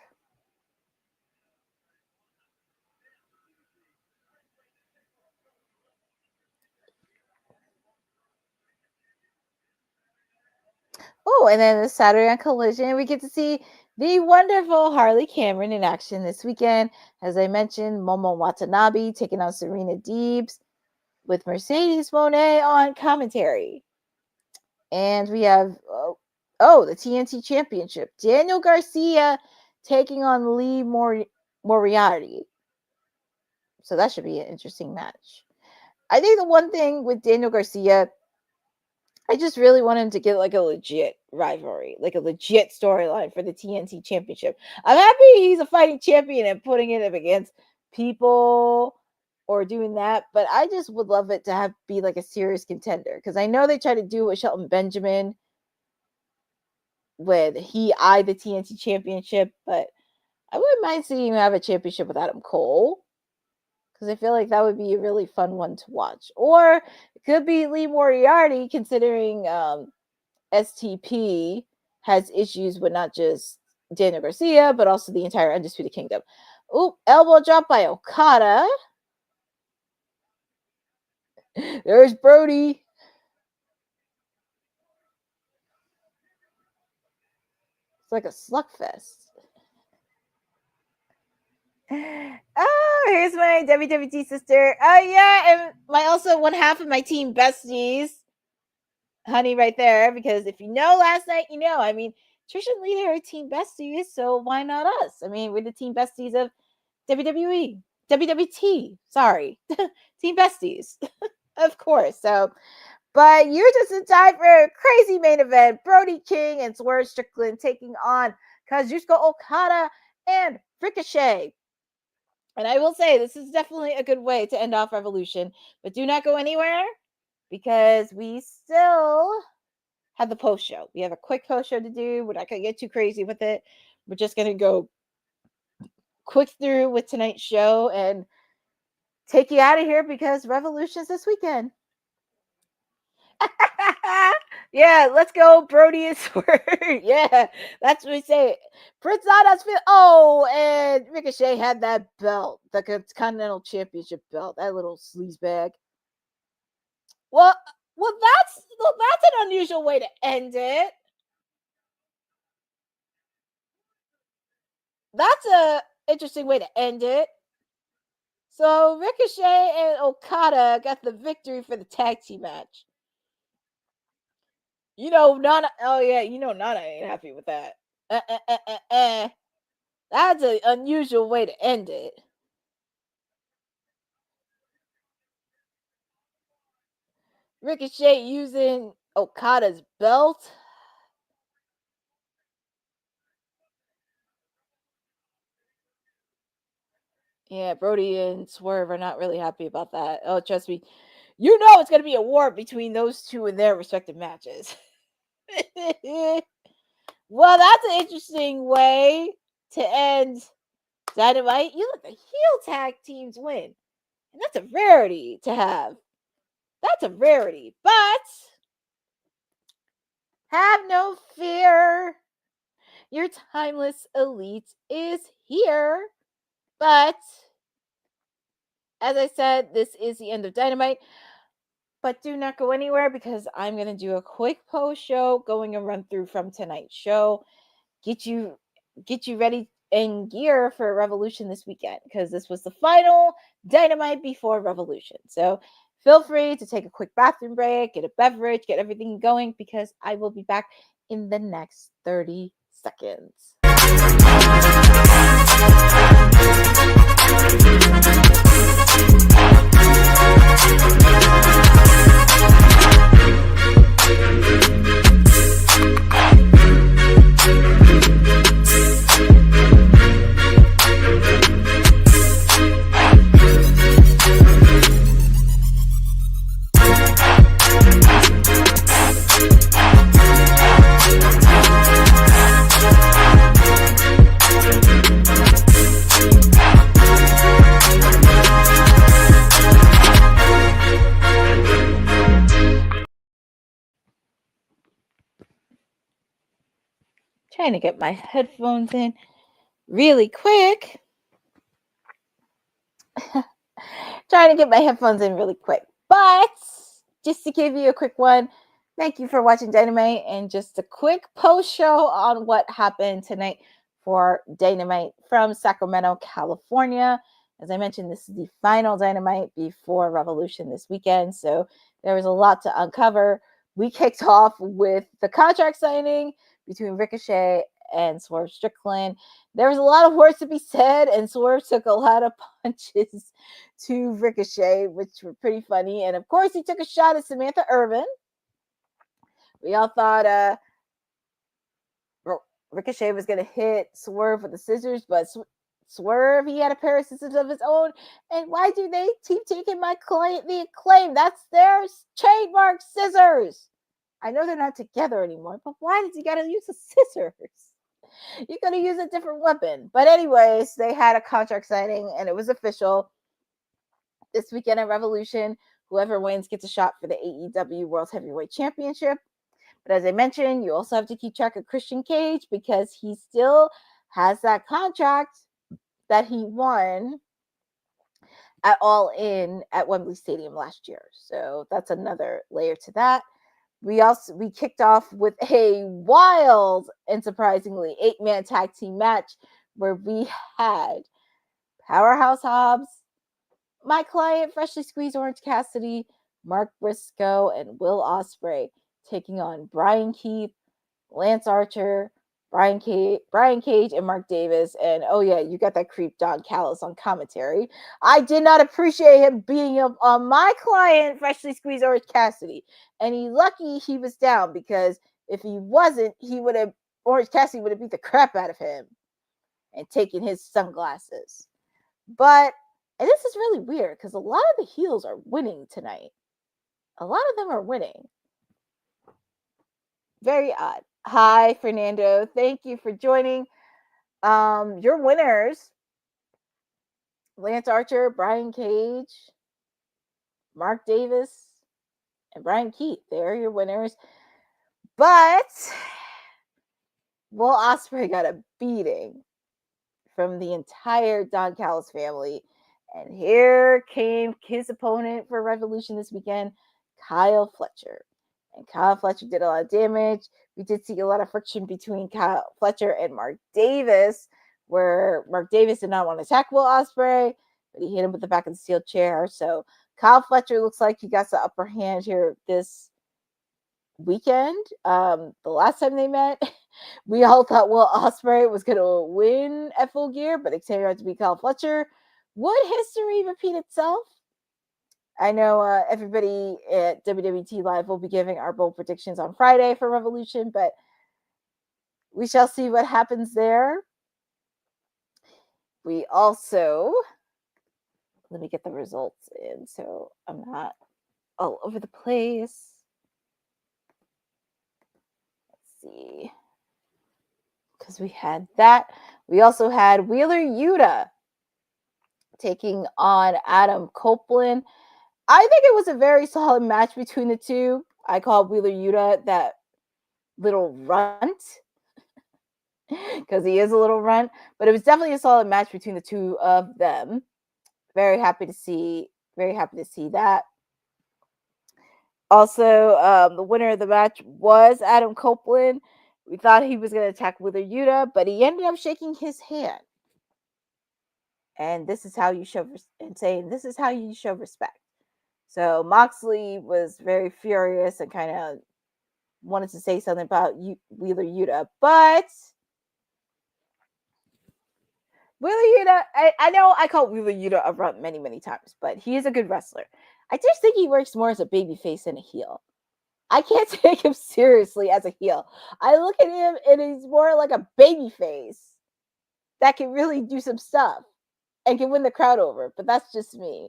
Oh, and then the Saturday on Collision, we get to see the wonderful Harley Cameron in action this weekend. As I mentioned, Momo Watanabe taking on Serena Deebs with Mercedes Moné on commentary. And we have, the TNT Championship. Daniel Garcia taking on Lee Moriarty. So that should be an interesting match. I think the one thing with Daniel Garcia, I just really want him to get like a legit rivalry, like a legit storyline for the TNT Championship. I'm happy he's a fighting champion and putting it up against people or doing that, but I just would love it to be like a serious contender, because I know they tried to do it with Shelton Benjamin when he eyed the TNT Championship, but I wouldn't mind seeing him have a championship with Adam Cole, because I feel like that would be a really fun one to watch. Or it could be Lee Moriarty, considering STP has issues with not just Daniel Garcia, but also the entire Undisputed Kingdom. Oop, elbow drop by Okada. There's Brody. It's like a slugfest. Oh, here's my WWT sister. Oh, yeah, and also one half of my team besties. Honey right there, because if you know last night, you know. I mean, Trish and Lita are team besties, so why not us? I mean, we're the team besties of WWE. WWT, sorry. Team besties. Of course. So, but you're just in time for a crazy main event. Brody King and Swerve Strickland taking on Kazuchika Okada and Ricochet. And I will say, this is definitely a good way to end off Revolution. But do not go anywhere, because we still have the post show. We have a quick post show to do. We're not going to get too crazy with it. We're just going to go quick through with tonight's show and take you out of here, because Revolution's this weekend. Yeah, let's go, Brody and Swerve. Yeah, that's what we say. Prince Nana's fit. Oh, and Ricochet had that belt, the Continental Championship belt, that little sleazebag. Well, that's an unusual way to end it. That's a interesting way to end it. So Ricochet and Okada got the victory for the tag team match. You know, Nana. Oh yeah, you know Nana ain't happy with that. That's an unusual way to end it. Ricochet using Okada's belt. Yeah, Brody and Swerve are not really happy about that. Oh, trust me. You know it's going to be a war between those two in their respective matches. Well, that's an interesting way to end Dynamite. You let the heel tag teams win. And that's a rarity to have. That's a rarity. But have no fear. Your timeless elite is here. But as I said, this is the end of Dynamite. But do not go anywhere because I'm going to do a quick post show going and run through from tonight's show. Get you ready and gear for Revolution this weekend because this was the final Dynamite before Revolution. So feel free to take a quick bathroom break, get a beverage, get everything going because I will be back in the next 30 seconds. Trying to get my headphones in really quick. But just to give you a quick one, thank you for watching Dynamite and just a quick post show on what happened tonight for Dynamite from Sacramento, California. As I mentioned, this is the final Dynamite before Revolution this weekend, so there was a lot to uncover. We kicked off with the contract signing between Ricochet and Swerve Strickland. There was a lot of words to be said, and Swerve took a lot of punches to Ricochet, which were pretty funny. And of course, he took a shot at Samantha Irvin. We all thought Ricochet was going to hit Swerve with the scissors, but Swerve, he had a pair of scissors of his own. And why do they keep taking my client the Acclaim? That's their trademark scissors. I know they're not together anymore, but why does he got to use the scissors? You could have used a different weapon. But anyways, they had a contract signing, and it was official. This weekend at Revolution, whoever wins gets a shot for the AEW World Heavyweight Championship. But as I mentioned, you also have to keep track of Christian Cage because he still has that contract that he won at All In at Wembley Stadium last year. So that's another layer to that. We kicked off with a wild and surprisingly 8-man tag team match where we had Powerhouse Hobbs, my client, Freshly Squeezed Orange Cassidy, Mark Briscoe, and Will Ospreay taking on Brian Keith, Lance Archer, Brian Cage, and Mark Davis. And oh yeah, you got that creep Don Callis on commentary. I did not appreciate him being up on my client, Freshly Squeezed Orange Cassidy. And lucky he was down because if he wasn't, Orange Cassidy would have beat the crap out of him and taken his sunglasses. But and this is really weird because a lot of the heels are winning tonight. A lot of them are winning. Very odd. Hi, Fernando. Thank you for joining. Your winners, Lance Archer, Brian Cage, Mark Davis, and Brian Keith. They're your winners. But Will Ospreay got a beating from the entire Don Callis family. And here came his opponent for Revolution this weekend, Kyle Fletcher. And Kyle Fletcher did a lot of damage. We did see a lot of friction between Kyle Fletcher and Mark Davis, where Mark Davis did not want to attack Will Ospreay, but he hit him with the back of the steel chair. So Kyle Fletcher looks like he got the upper hand here this weekend. The last time they met, we all thought Will Ospreay was going to win at Full Gear, but it turned out to be Kyle Fletcher. Would history repeat itself? I know everybody at WWT Live will be giving our bold predictions on Friday for Revolution, but we shall see what happens there. We also, let me get the results in so I'm not all over the place. Let's see. Because we had that. We also had Wheeler Yuta taking on Adam Copeland. I think it was a very solid match between the two. I call Wheeler Yuta that little runt because he is a little runt, but it was definitely a solid match between the two of them. Very happy to see that. Also, the winner of the match was Adam Copeland. We thought he was going to attack Wheeler Yuta, but he ended up shaking his hand. And this is how you show respect. So Moxley was very furious and kind of wanted to say something about Wheeler Yuta, but Wheeler Yuta, I know I call Wheeler Yuta a runt many, many times, but he is a good wrestler. I just think he works more as a babyface than a heel. I can't take him seriously as a heel. I look at him and he's more like a babyface that can really do some stuff and can win the crowd over, but that's just me.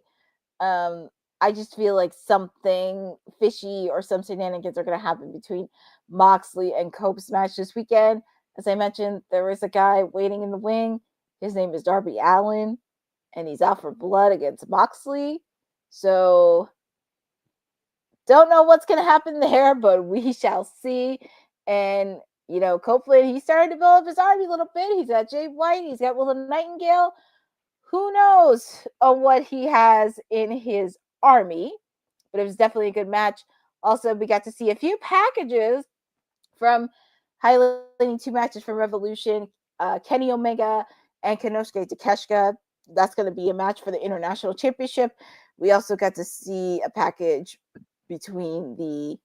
I just feel like something fishy or some shenanigans are going to happen between Moxley and Cope's match this weekend. As I mentioned, there is a guy waiting in the wing. His name is Darby Allin, and he's out for blood against Moxley. So, don't know what's going to happen there, but we shall see. And, you know, Copeland, he started to build up his army a little bit. He's got Jay White. He's got Willow Nightingale. Who knows what he has in his army, but it was definitely a good match. Also, we got to see a few packages from highlighting two matches from Revolution, Kenny Omega and Konosuke Takeshita. That's going to be a match for the International Championship. We also got to see a package between the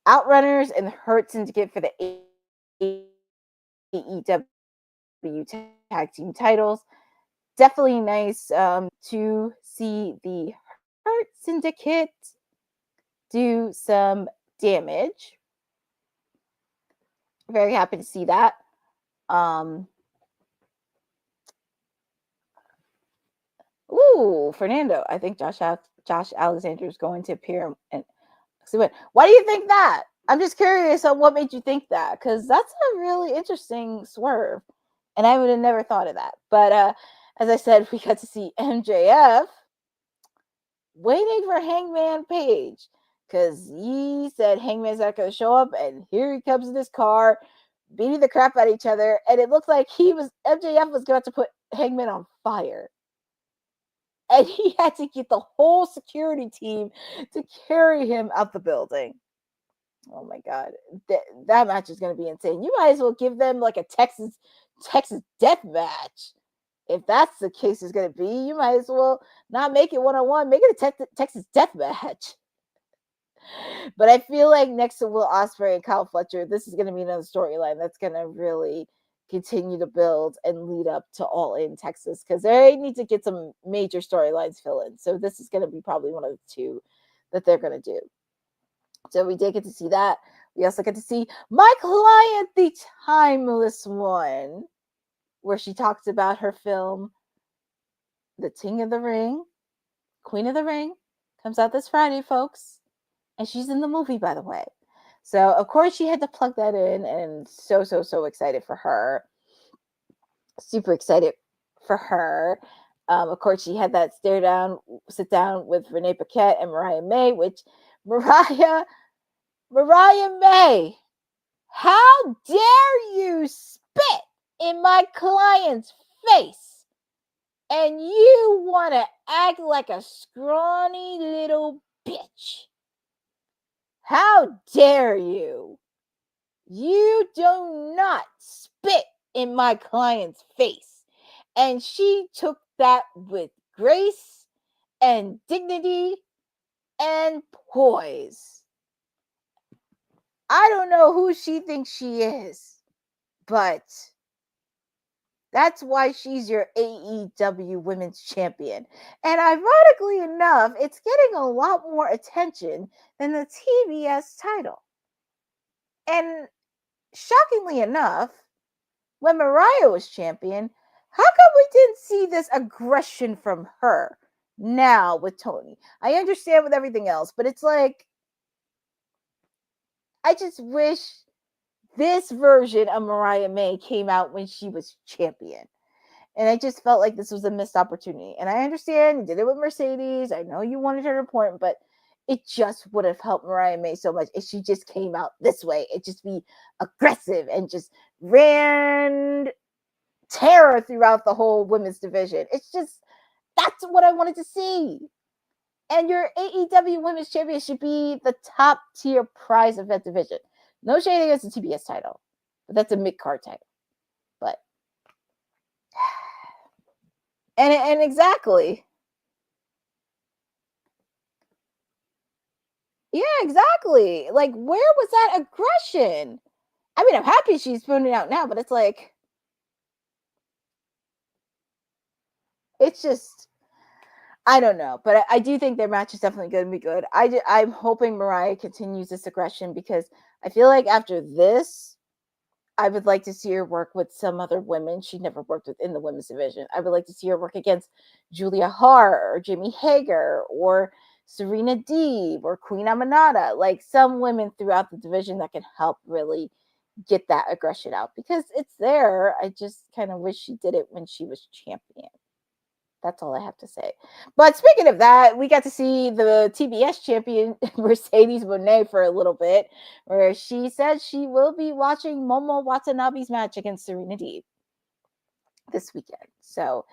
Outrunners and the Hurt Syndicate for the AEW Tag Team titles. Definitely nice to see the Hurt Syndicate do some damage. Very happy to see that. Fernando. I think Josh Alexander is going to appear. And why do you think that? I'm just curious on what made you think that, because that's a really interesting swerve, and I would have never thought of that. But as I said, we got to see MJF waiting for Hangman Page, because he said Hangman's not going to show up, and here he comes in his car, beating the crap out of each other, and it looked like MJF was going to put Hangman on fire. And he had to get the whole security team to carry him out the building. Oh my God. That match is going to be insane. You might as well give them like a Texas death match. If that's the case it's going to be, you might as well not make it one-on-one. Make it a Texas death match. But I feel like next to Will Ospreay and Kyle Fletcher, this is going to be another storyline that's going to really continue to build and lead up to All In Texas, because they need to get some major storylines fill in. So this is going to be probably one of the two that they're going to do. So we did get to see that. We also get to see my client, the Timeless One, where she talks about her film, The King of the Ring, Queen of the Ring, comes out this Friday, folks. And she's in the movie, by the way. So, of course, she had to plug that in, and so excited for her. Super excited for her. Of course, she had that sit down with Renee Paquette and Mariah May, which Mariah May, how dare you spit in my client's face? And you want to act like a scrawny little bitch. How dare you? You do not spit in my client's face. And she took that with grace and dignity and poise. I don't know who she thinks she is, but that's why she's your AEW Women's Champion. And ironically enough, it's getting a lot more attention than the TBS title. And shockingly enough, when Mariah was champion, how come we didn't see this aggression from her now with Tony? I understand with everything else, but it's like, I just wish this version of Mariah May came out when she was champion. And I just felt like this was a missed opportunity. And I understand you did it with Mercedes. I know you wanted her to point, but it just would have helped Mariah May so much if she just came out this way. It just be aggressive and just ran terror throughout the whole women's division. It's just, that's what I wanted to see. And your AEW Women's Champion should be the top tier prize of that division. No shade against the TBS title, but that's a mid-card title. But and exactly. Yeah, exactly. Like, where was that aggression? I mean, I'm happy she's putting it out now, but it's like, it's just, I don't know. But I do think their match is definitely going to be good. I'm hoping Mariah continues this aggression because I feel like after this, I would like to see her work with some other women she never worked with in the women's division. I would like to see her work against Julia Hart or Jamie Hager or Serena Deeb or Queen Aminata, like some women throughout the division that can help really get that aggression out because it's there. I just kind of wish she did it when she was champion. That's all I have to say. But speaking of that, we got to see the TBS champion, Mercedes Moné, for a little bit, where she said she will be watching Momo Watanabe's match against Serena Deeb this weekend. So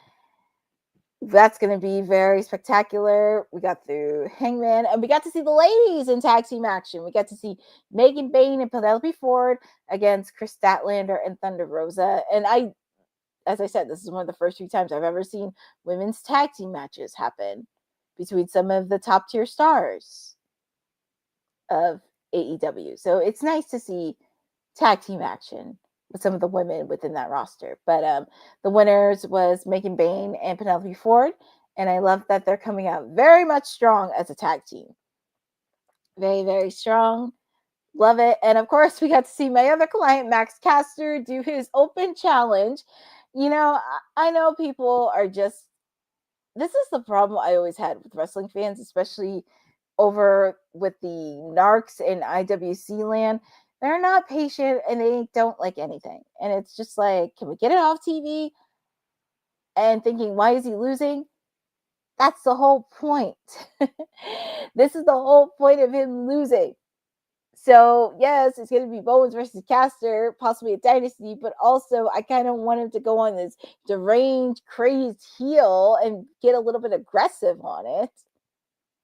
that's going to be very spectacular. We got through Hangman, and we got to see the ladies in tag team action. We got to see Megan Bayne and Penelope Ford against Chris Statlander and Thunder Rosa. And as I said, this is one of the first few times I've ever seen women's tag team matches happen between some of the top tier stars of AEW. So it's nice to see tag team action with some of the women within that roster. But the winners was Megan Bayne and Penelope Ford. And I love that they're coming out very much strong as a tag team. Very, very strong. Love it. And of course, we got to see my other client, Max Caster, do his open challenge. You know, I know people are just, this is the problem I always had with wrestling fans, especially over with the narcs in IWC land. They're not patient and they don't like anything. And it's just like, can we get it off TV? And thinking, why is he losing? That's the whole point. This is the whole point of him losing. So, yes, it's going to be Bowens versus Caster, possibly a dynasty, but also I kind of want him to go on this deranged, crazed heel and get a little bit aggressive on it.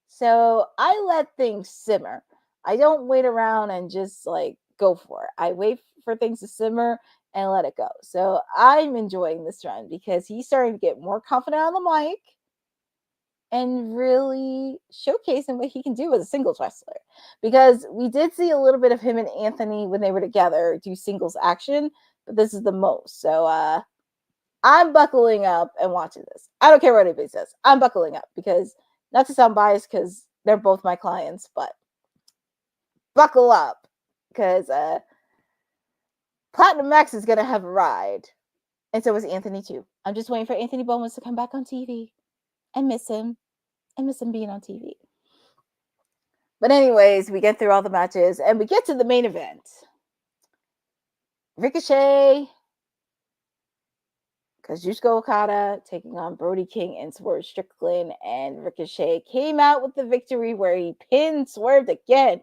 So I let things simmer. I don't wait around and just like go for it. I wait for things to simmer and let it go. So I'm enjoying this run because he's starting to get more confident on the mic and really showcasing what he can do as a singles wrestler. Because we did see a little bit of him and Anthony when they were together do singles action, but this is the most. So I'm buckling up and watching this. I don't care what anybody says. I'm buckling up because, not to sound biased because they're both my clients, but buckle up because Platinum Max is going to have a ride. And so is Anthony too. I'm just waiting for Anthony Bowens to come back on TV. I miss him. I miss him being on TV. But anyways, we get through all the matches and we get to the main event. Ricochet Kazuchika Okada taking on Brody King and Swerve Strickland, and Ricochet came out with the victory where he pinned Swerve again.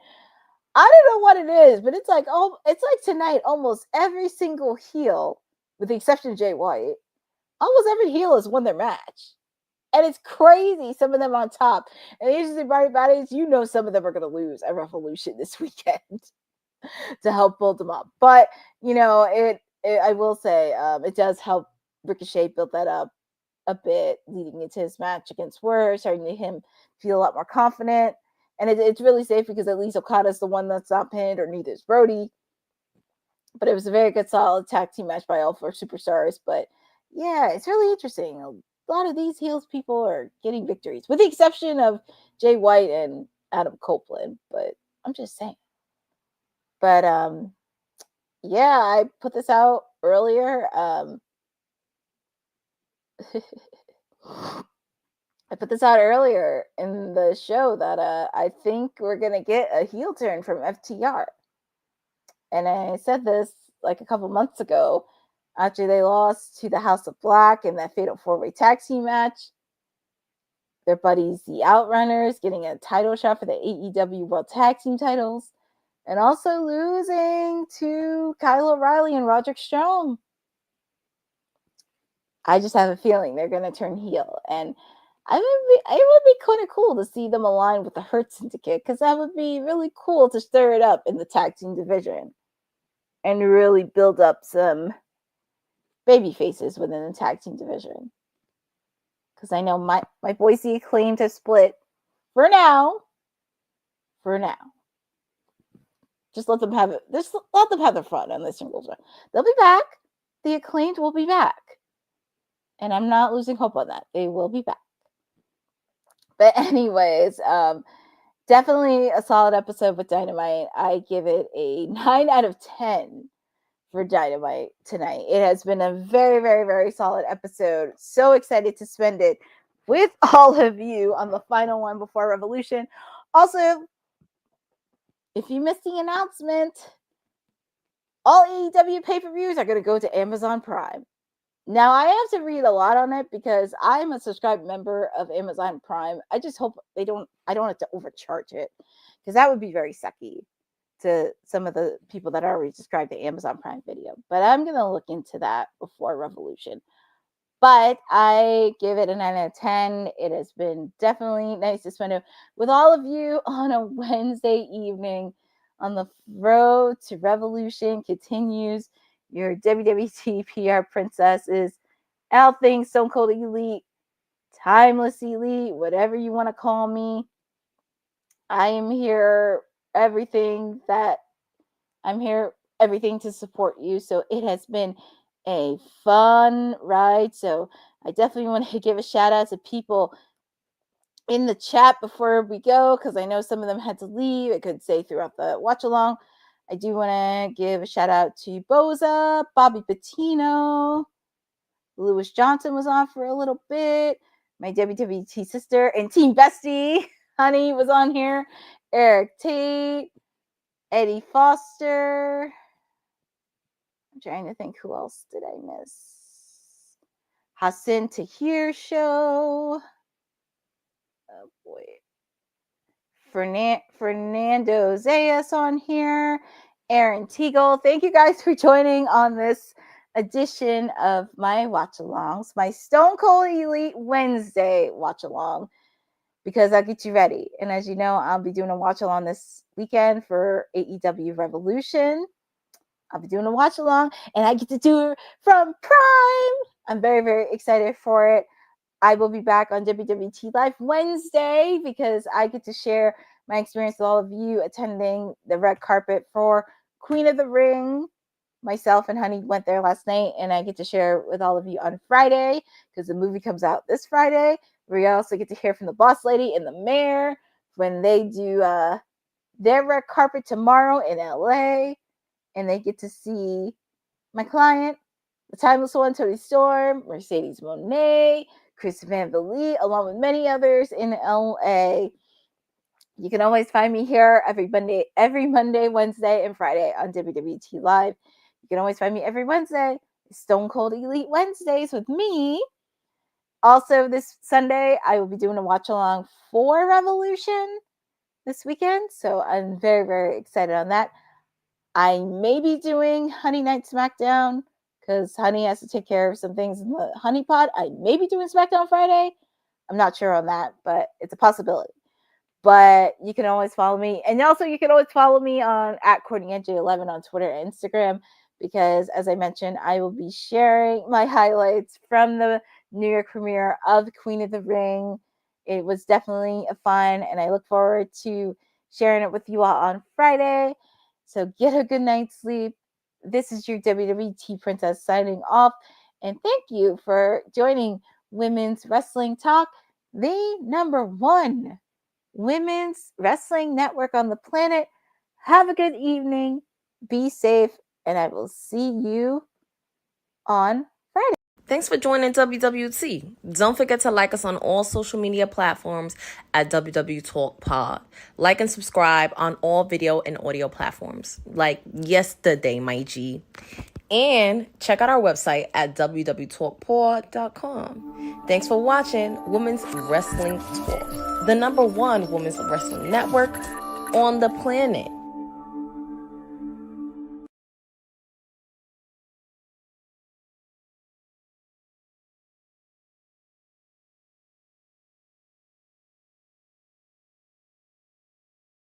I don't know what it is, but it's like tonight almost every single heel, with the exception of Jay White, almost every heel has won their match. And it's crazy, some of them on top. And the interesting part about it is, you know, some of them are going to lose at Revolution this weekend to help build them up. But, you know, I will say it does help Ricochet build that up a bit leading into his match against Swerve, starting to him feel a lot more confident. And it's really safe because at least Okada's the one that's not pinned, or neither is Brody. But it was a very good, solid tag team match by all four superstars. But yeah, it's really interesting. A lot of these heels people are getting victories, with the exception of Jay White and Adam Copeland. But I'm just saying. But yeah, I put this out earlier. I put this out earlier in the show that I think we're gonna get a heel turn from FTR. And I said this like a couple months ago after they lost to the House of Black in that fatal 4-way tag team match. Their buddies, the Outrunners, getting a title shot for the AEW World Tag Team titles, and also losing to Kyle O'Reilly and Roderick Strong. I just have a feeling they're going to turn heel. And it would be kind of cool to see them align with the Hurt Syndicate, because that would be really cool to stir it up in the tag team division and really build up some baby faces within the tag team division. Because I know my Boise Acclaimed to split for now. Just let them have it. Just let them have their fun on this singles run. They'll be back. The Acclaimed will be back. And I'm not losing hope on that. They will be back. But anyways, definitely a solid episode with Dynamite. I give it a 9 out of 10 for Dynamite tonight. It has been a very, very, very solid episode. So excited to spend it with all of you on the final one before Revolution. Also, if you missed the announcement, all AEW pay-per-views are going to go to Amazon Prime. Now, I have to read a lot on it because I'm a subscribed member of Amazon Prime. I just hope I don't have to overcharge it, because that would be very sucky to some of the people that are already subscribed to Amazon Prime Video. But I'm going to look into that before Revolution. But I give it a 9 out of 10. It has been definitely nice to spend it with all of you on a Wednesday evening on the road to Revolution continues. Your WWT PR princesses, all things Stone Cold Elite, Timeless Elite, whatever you want to call me. I am here, everything to support you. So it has been a fun ride. So I definitely want to give a shout out to people in the chat before we go, because I know some of them had to leave. I could say throughout the watch along. I do want to give a shout out to Boza, Bobby Patino, Lewis Johnson was on for a little bit, my WWT sister and Team Bestie, Honey, was on here, Eric Tate, Eddie Foster. I'm trying to think, who else did I miss? Hassan Tahir Show. Oh boy. Fernando Zayas on here. Aaron Teagle. Thank you guys for joining on this edition of my watch-alongs, my Stone Cold Elite Wednesday watch-along, because I'll get you ready. And as you know, I'll be doing a watch-along this weekend for AEW Revolution. I'll be doing a watch-along, and I get to do it from Prime. I'm very, very excited for it. I will be back on WWT Live Wednesday because I get to share my experience with all of you attending the red carpet for Queen of the Ring. Myself and Honey went there last night, and I get to share with all of you on Friday because the movie comes out this Friday. We also get to hear from the boss lady and the mayor when they do their red carpet tomorrow in LA, and they get to see my client, the Timeless One, Toni Storm, Mercedes Moné, Chris Van Vliet, along with many others in LA. You can always find me here every Monday, Wednesday, and Friday on WWT Live. You can always find me every Wednesday Stone Cold Elite Wednesdays with me. Also, this Sunday, I will be doing a watch along for Revolution this weekend. So I'm very, very excited on that. I may be doing Honey Night SmackDown because Honey has to take care of some things in the Honey Pod. I may be doing SmackDown Friday. I'm not sure on that, but it's a possibility. But you can always follow me. And also, you can always follow me on @CourtneyNJ11 on Twitter and Instagram because, as I mentioned, I will be sharing my highlights from the New York premiere of Queen of the Ring. It was definitely fun, and I look forward to sharing it with you all on Friday. So get a good night's sleep. This is your WWT Princess signing off, and thank you for joining Women's Wrestling Talk, the #1 women's wrestling network on the planet. Have a good evening. Be safe, and I will see you on Friday. Thanks for joining WWT. Don't forget to like us on all social media platforms at wwtalkpod. Like and subscribe on all video and audio platforms, like yesterday, my G. And check out our website at wwtalkpod.com. Thanks for watching Women's Wrestling Talk, the #1 women's wrestling network on the planet.